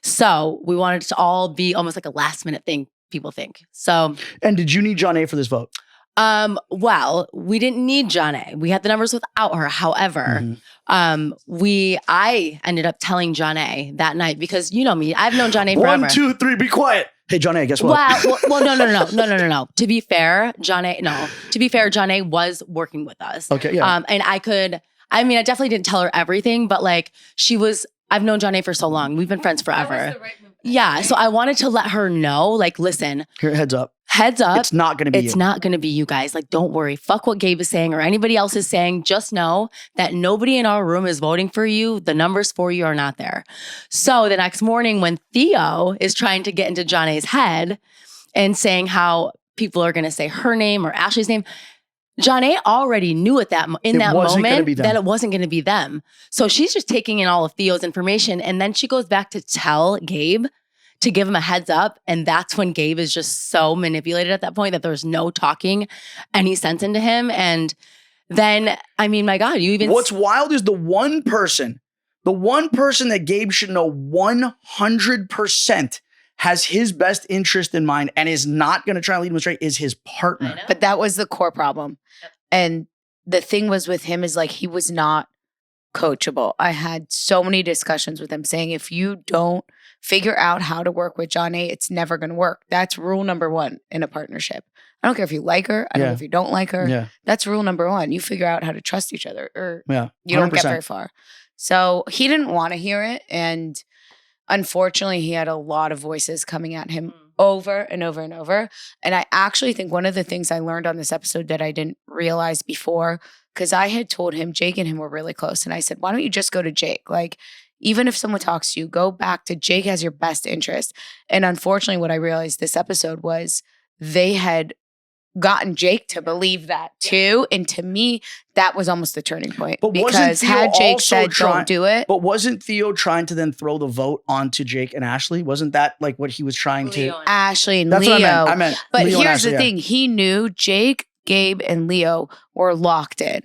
So we wanted it to all be almost like a last minute thing, people think. So,
and did you need Jonna for this vote?
Well, we didn't need Jonna. We had the numbers without her. However, I ended up telling Jonna that night because you know me, I've known Jonna forever. 1, 2,
3, be quiet. Hey, Jonna, guess what?
Well, no. To be fair, Jonna was working with us.
Okay, yeah.
And I definitely didn't tell her everything, but like I've known Jonna for so long. We've been friends forever. That was the right move. Yeah. So I wanted to let her know, like, listen.
Here, heads up.
It's
not going to be
It's not going to be you guys. Like, don't worry. Fuck what Gabe is saying or anybody else is saying. Just know that nobody in our room is voting for you. The numbers for you are not there. So the next morning when Theo is trying to get into Jonna's head and saying how people are going to say her name or Ashley's name, Jonna already knew at that moment that it wasn't going to be them. So she's just taking in all of Theo's information. And then she goes back to tell Gabe to give him a heads up. And that's when Gabe is just so manipulated at that point that there's no talking any sense into him. And then, I mean, my God,
what's wild is the one person that Gabe should know 100% has his best interest in mind and is not going to try and lead him astray is his partner.
But that was the core problem. Yep. And the thing was with him is like, he was not coachable. I had so many discussions with him saying, if you don't figure out how to work with Jonna, it's never going to work. That's rule number 1 in a partnership. I don't care if you like her. I don't care if you don't like her. Yeah. That's rule number 1. You figure out how to trust each other or you don't get very far. So he didn't want to hear it. And unfortunately, he had a lot of voices coming at him over and over and over. And I actually think one of the things I learned on this episode that I didn't realize before, because I had told him, Jake and him were really close. And I said, why don't you just go to Jake? Like, even if someone talks to you, go back to Jake has your best interest. And unfortunately, what I realized this episode was they had gotten Jake to believe that too. And to me, that was almost the turning point.
But wasn't
because
Theo
had Jake
also
said, don't do it.
But wasn't Theo trying to then throw the vote onto Jake and Ashley? Wasn't that like what he was trying to?
Ashley and
That's
Leo.
what I meant.
But
Leo and
here's
Ashley,
the thing. He knew Jake, Gabe, and Leo were locked in.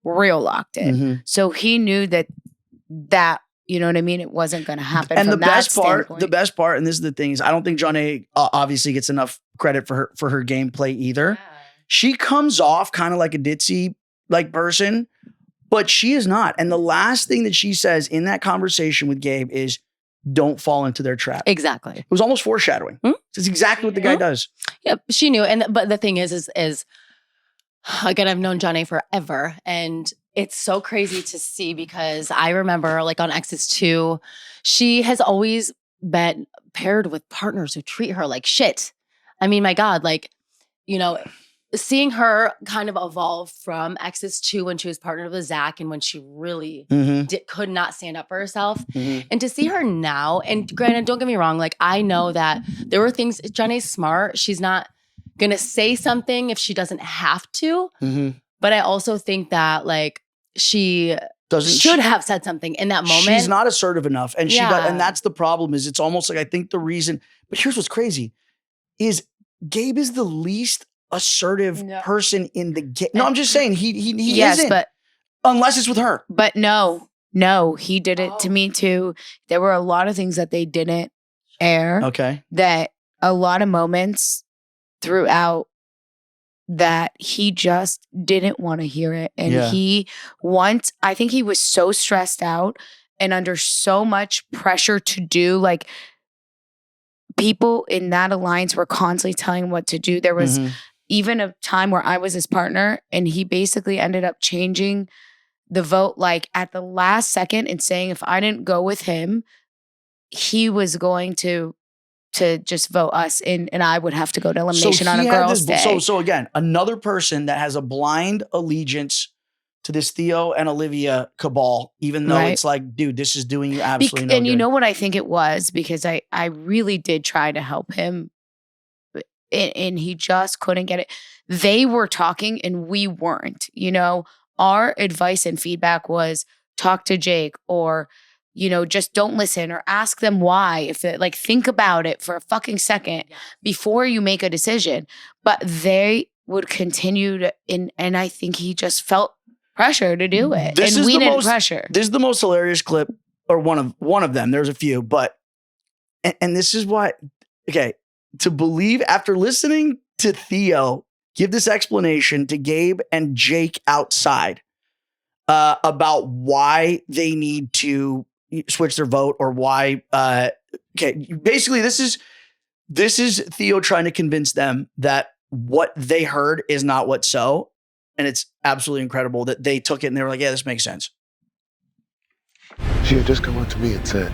Real locked in.
Mm-hmm.
So he knew that, you know what I mean? It wasn't going to happen.
And
from
the best
standpoint.
part, and this is the thing, is I don't think Johnny obviously gets enough credit for her gameplay either.
Yeah.
She comes off kind of like a ditzy like person, but she is not. And the last thing that she says in that conversation with Gabe is, "Don't fall into their trap."
Exactly.
It was almost foreshadowing. It's exactly what the guy does.
Yep, she knew. But the thing is again, I've known Johnny forever, and it's so crazy to see because I remember like on Exes 2, she has always been paired with partners who treat her like shit. I mean, my God, like, you know, seeing her kind of evolve from Exes 2 when she was partnered with Zach and when she really could not stand up for herself. And to see her now, and granted, don't get me wrong, like I know that there were things, Johnny's smart. She's not going to say something if she doesn't have to. But I also think that like she should have said something in that moment.
She's not assertive enough. And
Yeah.
and that's the problem is it's almost like I think the reason, but here's what's crazy is Gabe is the least assertive person in the game. No, I'm just saying he
yes,
isn't.
but
Unless it's with her.
But no, he did it to me too. There were a lot of things that they didn't air.
Okay.
That a lot of moments throughout that he just didn't want to hear it. And I think he was so stressed out and under so much pressure to do, like people in that alliance were constantly telling him what to do. There was even a time where I was his partner and he basically ended up changing the vote like at the last second and saying if I didn't go with him, he was going to just vote us in and I would have to go to elimination on a girl's day.
So again, another person that has a blind allegiance to this Theo and Olivia cabal, even though it's like, dude, this is doing you absolutely no good.
And you know what I think it was? Because I really did try to help him and he just couldn't get it. They were talking and we weren't, you know, our advice and feedback was talk to Jake or, you know, just don't listen or ask them why. If it, like, think about it for a fucking second before you make a decision. But they would continue to, and I think he just felt pressure to do it. And we didn't pressure.
This is the most hilarious clip, or one of them. There's a few, but, and this is why, okay, to believe after listening to Theo give this explanation to Gabe and Jake outside about why they need to switch their vote or why, okay, basically this is Theo trying to convince them that what they heard is not what's so. And it's absolutely incredible that they took it and they were like, yeah, this makes sense.
She had just come up to me and said,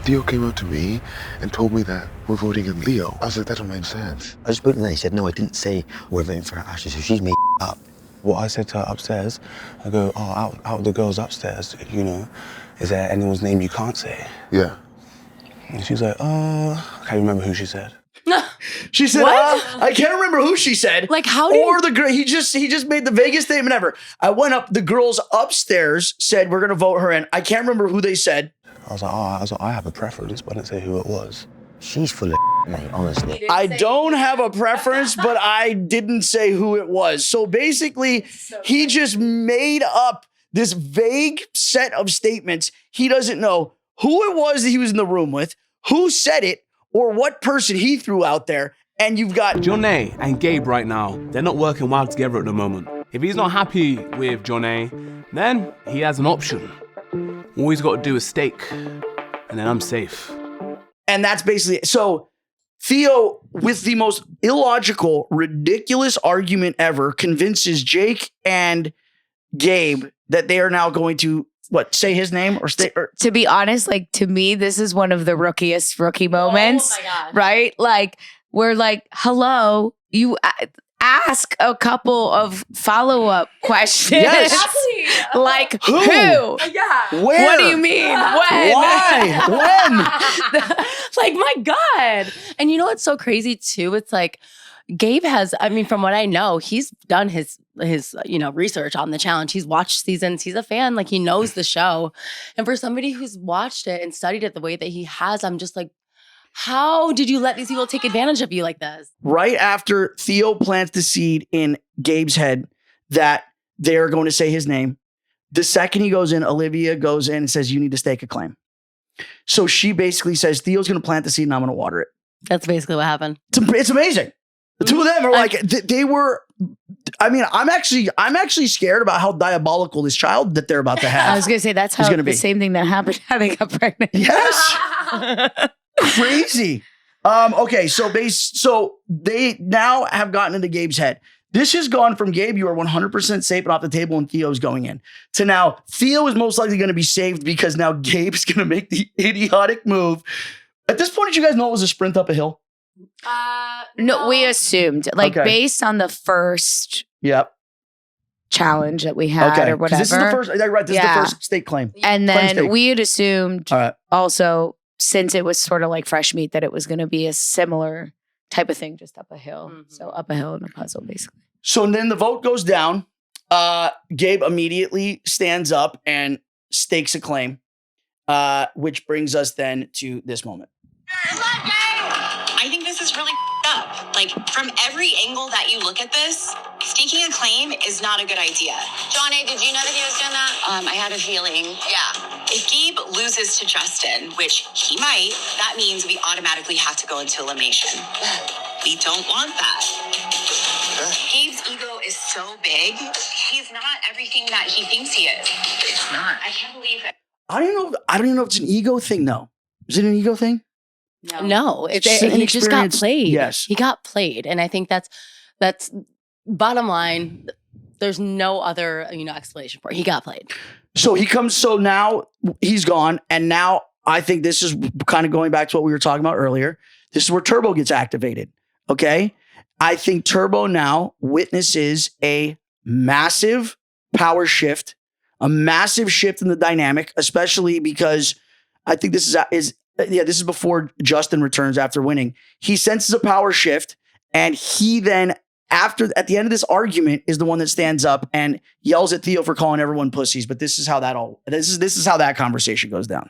Theo came up to me and told me that we're voting in Leo. I was like, that don't make sense.
I just spoke to her and he said, no, I didn't say we're voting for Ashley, so she's made up.
What I said to her upstairs, I go, oh, out of the girls upstairs, you know, is there anyone's name you can't say?
Yeah.
And she's like, I can't remember who she said.
She said, I can't remember who she said.
Like, how did
or the girl, he just made the vaguest statement ever. I went up, the girls upstairs said, we're going to vote her in. I can't remember who they said.
I was like, I have a preference, but I didn't say who it was.
She's full of mate, honestly.
I don't have a preference, but I didn't say who it was. So basically, he just made up this vague set of statements. He doesn't know who it was that he was in the room with, who said it, or what person he threw out there. And you've got
Johnny and Gabe right now. They're not working well together at the moment. If he's not happy with Johnny, then he has an option. All he's got to do is stake, and then I'm safe.
And that's basically it. So Theo, with the most illogical, ridiculous argument ever, convinces Jake and Gabe that they are now going to, say his name or stay? Or,
to be honest, like, to me, this is one of the rookie moments.
Oh my God.
Right? Like, we're like, hello, you ask a couple of follow-up questions.
Yes.
Exactly.
Like,
Who?
Yeah.
Where?
What do you mean? When?
Why? When?
Like, my God. And you know what's so crazy too? It's like, Gabe has, I mean, from what I know, he's done his research on the challenge. He's watched seasons. He's a fan. Like, he knows the show. And for somebody who's watched it and studied it the way that he has, I'm just like, how did you let these people take advantage of you like this?
Right after Theo plants the seed in Gabe's head that they're going to say his name, the second he goes in, Olivia goes in and says, you need to stake a claim. So she basically says, Theo's going to plant the seed and I'm going to water it.
That's basically what happened.
It's amazing. The two of them are like, they were, I mean, I'm actually scared about how diabolical this child that they're about to have.
I was going to say, that's how
gonna be.
the same thing that happened how they got pregnant.
Yes. Crazy. Okay, so they now have gotten into Gabe's head. This has gone from Gabe, you are 100% safe and off the table, and Theo's going in, to now Theo is most likely going to be saved because now Gabe's going to make the idiotic move. At this point, did you guys know it was a sprint up a hill?
No, we assumed, like,
Okay.
based on the first
Yep.
challenge that we had
Okay.
or
'Cause
whatever.
this is the first. Right. This
Yeah.
is the first state claim.
And
Claim
then
stake.
we had assumed
All right.
also, since it was sort of like fresh meat, that it was going to be a similar type of thing, just up a hill.
Mhm.
So up a hill in a puzzle, basically.
So then the vote goes down. Gabe immediately stands up and stakes a claim, which brings us then to this moment.
I think this is really up. Like, from every angle that you look at this, staking a claim is not a good idea.
Johnny, did you know that he was doing that?
I had a feeling.
Yeah.
If Gabe loses to Justin, which he might, that means we automatically have to go into elimination. We don't want that. Gabe's ego is so big. He's not everything that he thinks he is.
It's not.
I can't believe it.
I don't even know if it's an ego thing though. Is it an ego thing?
No,
Just an
he just got
inexperienced-
played.
yes.
He got played. And I think that's bottom line. There's no other, explanation for it. He got played.
So now he's gone. And now I think this is kind of going back to what we were talking about earlier. This is where Turbo gets activated. Okay. I think Turbo now witnesses a massive power shift, a massive shift in the dynamic, especially because I think this is before Justin returns after winning. He senses a power shift, and he then, at the end of this argument, is the one that stands up and yells at Theo for calling everyone pussies. But this is how that conversation goes down.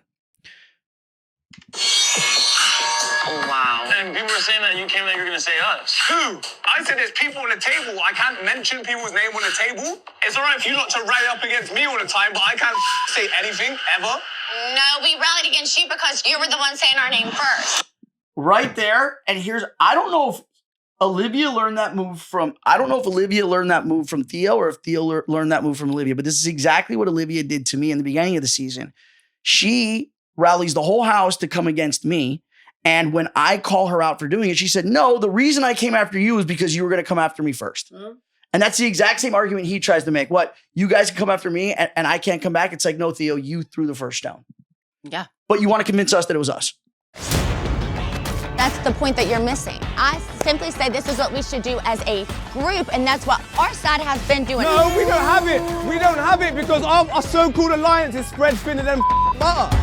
Oh, wow. And people were saying that you came that you're going to say us.
Who? I said there's people on the table. I can't mention people's name on the table. It's all right for you not to rally up against me all the time, but I can't say anything, ever.
No, we rallied against you because you were the one saying our name first.
Right there. And I don't know if Olivia learned that move from Theo or if Theo learned that move from Olivia, but this is exactly what Olivia did to me in the beginning of the season. She rallies the whole house to come against me. And when I call her out for doing it, she said, no, the reason I came after you is because you were going to come after me first. Mm-hmm. And that's the exact same argument he tries to make. What? You guys can come after me and I can't come back? It's like, no, Theo, you threw the first stone.
Yeah.
But you want to convince us that it was us.
That's the point that you're missing. I simply say this is what we should do as a group, and that's what our side has been doing.
No, we don't have it. We don't have it because our so-called alliance is spread thinner than butter.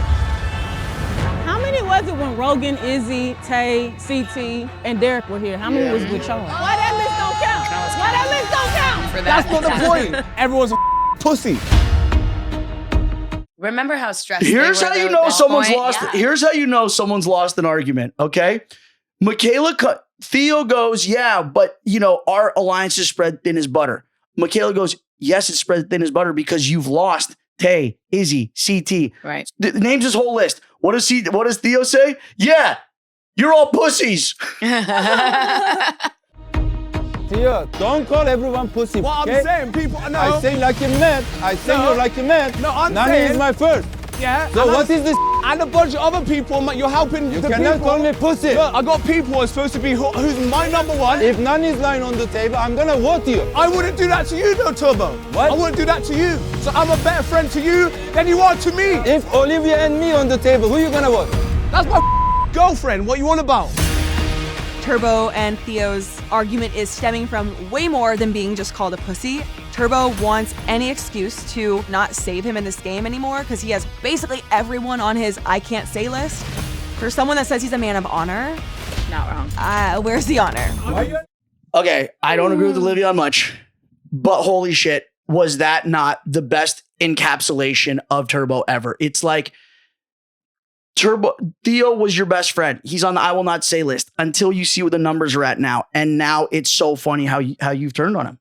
How many was it when Rogan, Izzy, Tay, CT, and Derek were here? How many was with y'all? Why that list don't count? Why that list don't count?
For
That's not the point. Everyone's a pussy.
Remember how stressed
Here's
they were
how you
though,
know
at that
someone's
point?
lost.
Yeah.
Here's how you know someone's lost an argument. Okay, Theo goes, yeah, but our alliance is spread thin as butter. Michaela goes, yes, it's spread thin as butter because you've lost Tay, Izzy, CT.
Right.
Names his whole list. What does Theo say? Yeah, you're all pussies.
Theo, don't call everyone pussy. What
I'm saying, people, no.
I say like a man. I say
No.
you like a man.
No, I'm
Nany
saying-
is my first.
Yeah.
So what is this?
And a bunch of other people, you're helping
You
the
cannot
people.
call me pussy.
Look, I got people who are supposed to be who's my number one.
If Nany is lying on the table, I'm gonna vote you.
I wouldn't do that to you, though, Turbo.
What?
I wouldn't do that to you. So I'm a better friend to you than you are to me.
If Olivia and me on the table, who you gonna vote?
That's my girlfriend. What you on about?
Turbo and Theo's argument is stemming from way more than being just called a pussy. Turbo wants any excuse to not save him in this game anymore because he has basically everyone on his I can't say list. For someone that says he's a man of honor,
Not wrong.
where's the honor?
Okay, I don't agree with Olivia on much, but holy shit, was that not the best encapsulation of Turbo ever? It's like Theo was your best friend. He's on the I will not say list until you see where the numbers are at now. And now it's so funny how you've turned on him.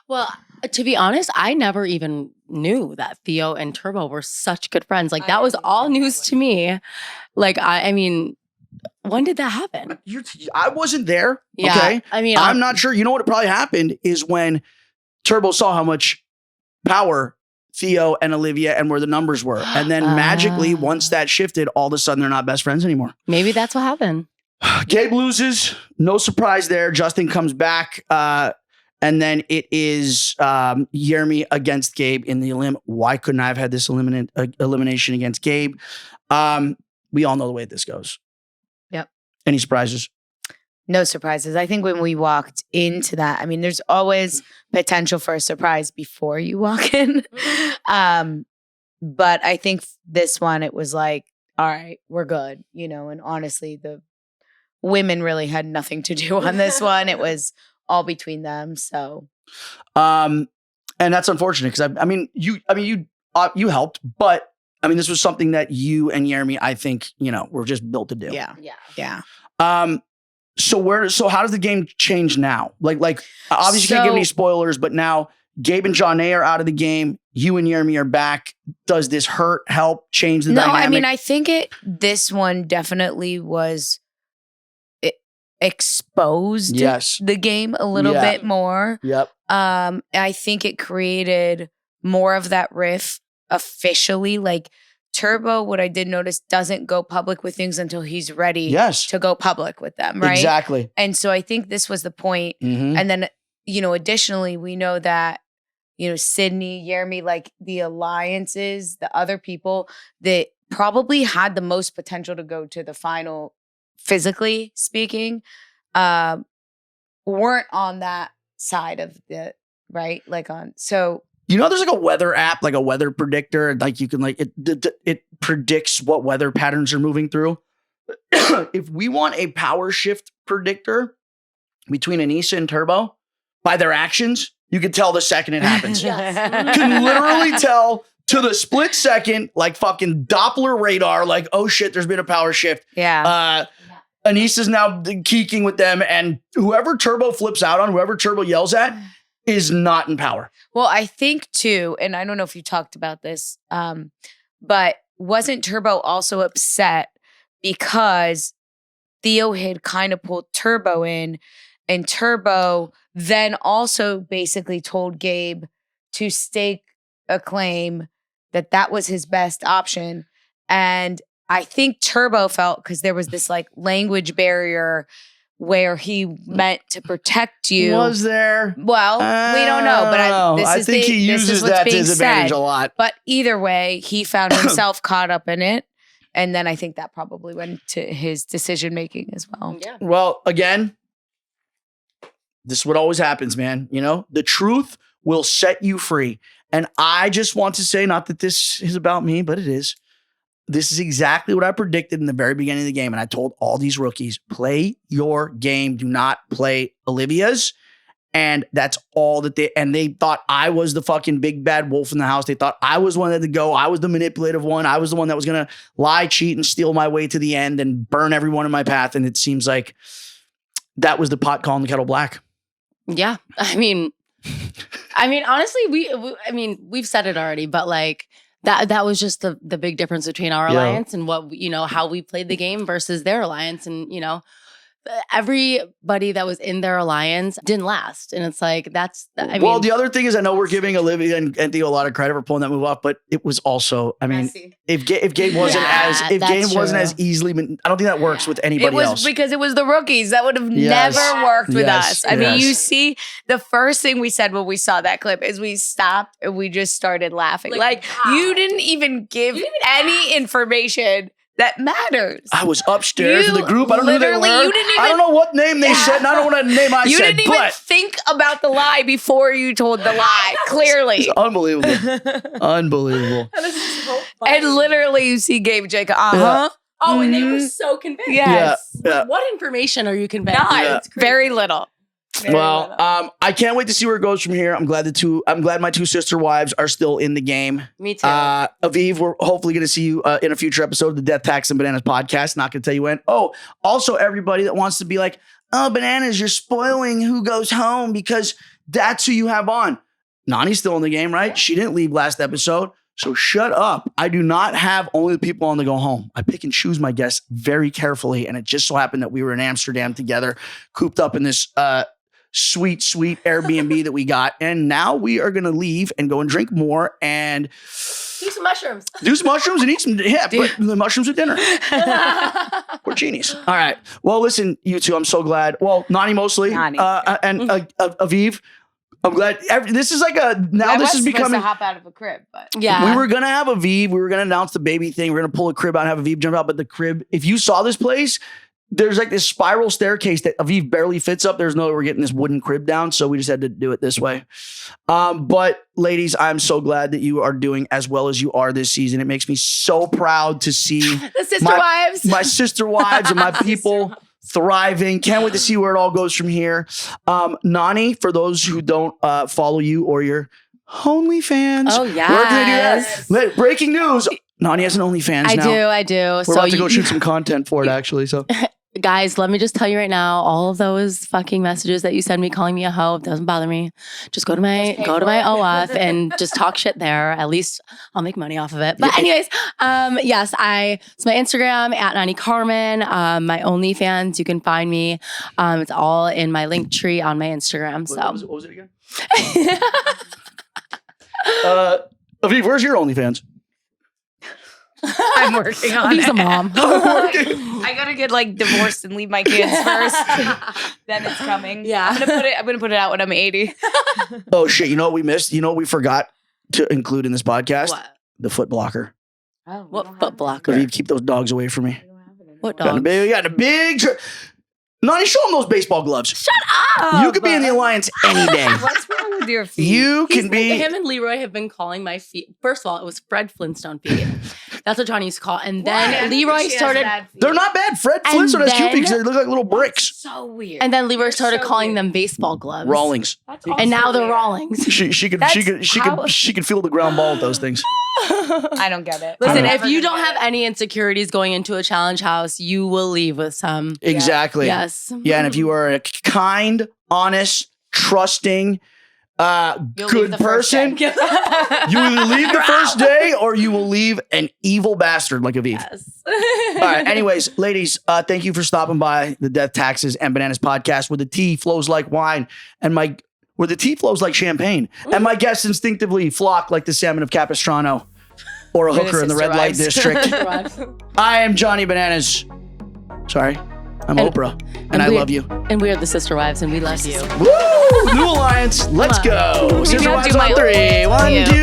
Well, to be honest, I never even knew that Theo and Turbo were such good friends. Like that was all news to me. Like, I mean, when did that happen?
I wasn't there.
Yeah,
okay.
I mean,
I'm not sure. You know what probably happened is when Turbo saw how much power Theo and Olivia and where the numbers were. And then magically, once that shifted, all of a sudden they're not best friends anymore.
Maybe that's what happened.
Gabe loses. No surprise there. Justin comes back. And then it is Jeremy against Gabe in the elim. Why couldn't I have had this elimination against Gabe? We all know the way this goes.
Yep.
Any surprises?
No surprises. I think when we walked into that, I mean, there's always potential for a surprise before you walk in. But I think this one, it was like, all right, we're good. You know, and honestly, the women really had nothing to do on this one. It was all between them. So,
and that's unfortunate because I mean, you helped, but I mean, this was something that you and Jeremy, I think, were just built to do.
Yeah.
So how does the game change now? Like obviously you can't give any spoilers, but now Gabe and Johnny are out of the game. You and Jeremy are back. Does this help change the dynamic?
No, I mean, I think this one definitely was exposed the game a little bit more.
Yep.
I think it created more of that riff officially. Like Turbo, what I did notice, doesn't go public with things until he's ready to go public with them, right?
Exactly.
And so I think this was the point.
Mm-hmm.
And then, additionally, we know that, Sydney, Jeremy, like the alliances, the other people that probably had the most potential to go to the final, physically speaking, weren't on that side of the, right? So
there's like a weather app, like a weather predictor. Like you can it predicts what weather patterns are moving through. If we want a power shift predictor between Aneesa and Turbo, by their actions, you can tell the second it happens. You can literally tell to the split second, like fucking Doppler radar, like, oh shit, there's been a power shift.
Yeah.
Aneesa's now keeking with them, and whoever Turbo flips out on, whoever Turbo yells at, is not in power.
Well, I think too, and I don't know if you talked about this, but wasn't Turbo also upset because Theo had kind of pulled Turbo in, and Turbo then also basically told Gabe to stake a claim that was his best option. And I think Turbo felt, because there was this like language barrier where he meant to protect you.
Was there?
Well, we don't know, but
I think he uses that to his advantage a lot.
But either way, he found himself caught up in it. And then I think that probably went to his decision making as well.
Yeah.
Well, again, this is what always happens, man. The truth will set you free. And I just want to say, not that this is about me, but it is. This is exactly what I predicted in the very beginning of the game. And I told all these rookies, play your game. Do not play Olivia's. And that's all that they thought I was the fucking big bad wolf in the house. They thought I was one that had to go. I was the manipulative one. I was the one that was going to lie, cheat, and steal my way to the end and burn everyone in my path. And it seems like that was the pot calling the kettle black.
Yeah. I mean, honestly, we've said it already, but like that was just the big difference between our alliance and what, how we played the game versus their alliance. And, everybody that was in their alliance didn't last. And it's like, well,
the other thing is, I know we're giving Olivia and Theo a lot of credit for pulling that move off, but it was also, if Gabe wasn't as easily, I don't think that works with anybody else.
Because it was the rookies. That would have never worked with us. I mean, you see, the first thing we said when we saw that clip is we stopped and we just started laughing. Like you didn't even give any information that matters.
I was upstairs in the group. I don't know who they were. I don't know what name they said, and I don't know what name I said.
You didn't even think about the lie before you told the lie, clearly.
It's unbelievable. Unbelievable.
That is so funny.
And literally you see Gabe and Jacob,
Oh, and they were so convinced.
Yes.
Yeah.
What information are you convinced?
Very little.
Well, I can't wait to see where it goes from here. I'm glad my two sister wives are still in the game.
Me too.
Aviv, we're hopefully going to see you in a future episode of the Death, Tax, and Bananas podcast. Not going to tell you when. Oh, also everybody that wants to be like, oh, Bananas, you're spoiling who goes home because that's who you have on. Nany's still in the game, right? She didn't leave last episode. So shut up. I do not have only the people on the go home. I pick and choose my guests very carefully. And it just so happened that we were in Amsterdam together, cooped up in this sweet Airbnb that we got. And now we are going to leave and go and drink more and
do some mushrooms.
And eat some, but the mushrooms at dinner. We're genies. All right. Well, listen, you two, I'm so glad. Well, Nany mostly. And Aviv. I'm glad. This is like this is becoming.
To hop out of a crib, but
yeah,
we were gonna have Aviv. We were gonna announce the baby thing. We are gonna pull a crib out and have Aviv jump out. But the crib, if you saw this place, there's like this spiral staircase that Aviv barely fits up. There's no way we're getting this wooden crib down, so we just had to do it this way. But ladies, I'm so glad that you are doing as well as you are this season. It makes me so proud to see
the sister wives,
my sister wives, and my people. Thriving. Can't wait to see where it all goes from here. Nany, for those who don't follow you or your OnlyFans.
Oh, yeah.
Where can they do that? Breaking news. Nany has an OnlyFans now.
I do.
We're about to go shoot some content for it, actually. So,
guys, let me just tell you right now, all of those fucking messages that you send me calling me a hoe doesn't bother me. Just go to my OAuth and just talk shit there. At least I'll make money off of it. But anyways, yes, it's my Instagram at Nany Carmen. My OnlyFans, you can find me. It's all in my link tree on my Instagram. So
what was it again? Aviv, where's your OnlyFans?
I'm working on
He's
it.
a mom.
I gotta get like divorced and leave my kids first. Then it's coming.
Yeah.
I'm gonna put it out when I'm 80.
Oh shit! You know what we missed? You know what we forgot to include in this podcast?
What?
The foot blocker.
Oh,
what foot blocker?
Aviv, keep those dogs away from me.
What
Got
dog?
a big. Nany, show them those baseball gloves.
Shut up!
You could be in the Alliance any day.
What's wrong with your feet?
You can be.
Him and Leroy have been calling my feet. First of all, it was Fred Flintstone feet. That's what Johnny used to call it. And then Leroy started.
They're not bad. Fred Flintstone has cute feet because they look like little bricks.
So weird.
And then Leroy started calling them baseball gloves.
Rawlings.
And now they're Rawlings.
She could feel the ground ball with those things.
I don't get it.
Listen, if you don't have any insecurities going into a challenge house, you will leave with some.
Exactly.
Yes.
Yeah, and if you are a kind, honest, trusting, good person, you either leave the first day or you will leave an evil bastard like Aviv.
Yes.
All right. Anyways, ladies, thank you for stopping by the Death, Taxes, and Bananas podcast, where the tea flows like wine and where the tea flows like champagne, and my guests instinctively flock like the salmon of Capistrano or a hooker in the red light district. I am Johnny Bananas. Sorry, I'm Oprah, and I love you.
And we are the Sister Wives, and we love you.
Woo! New Alliance. Let's go. Sister Wives on 3. 1, 2.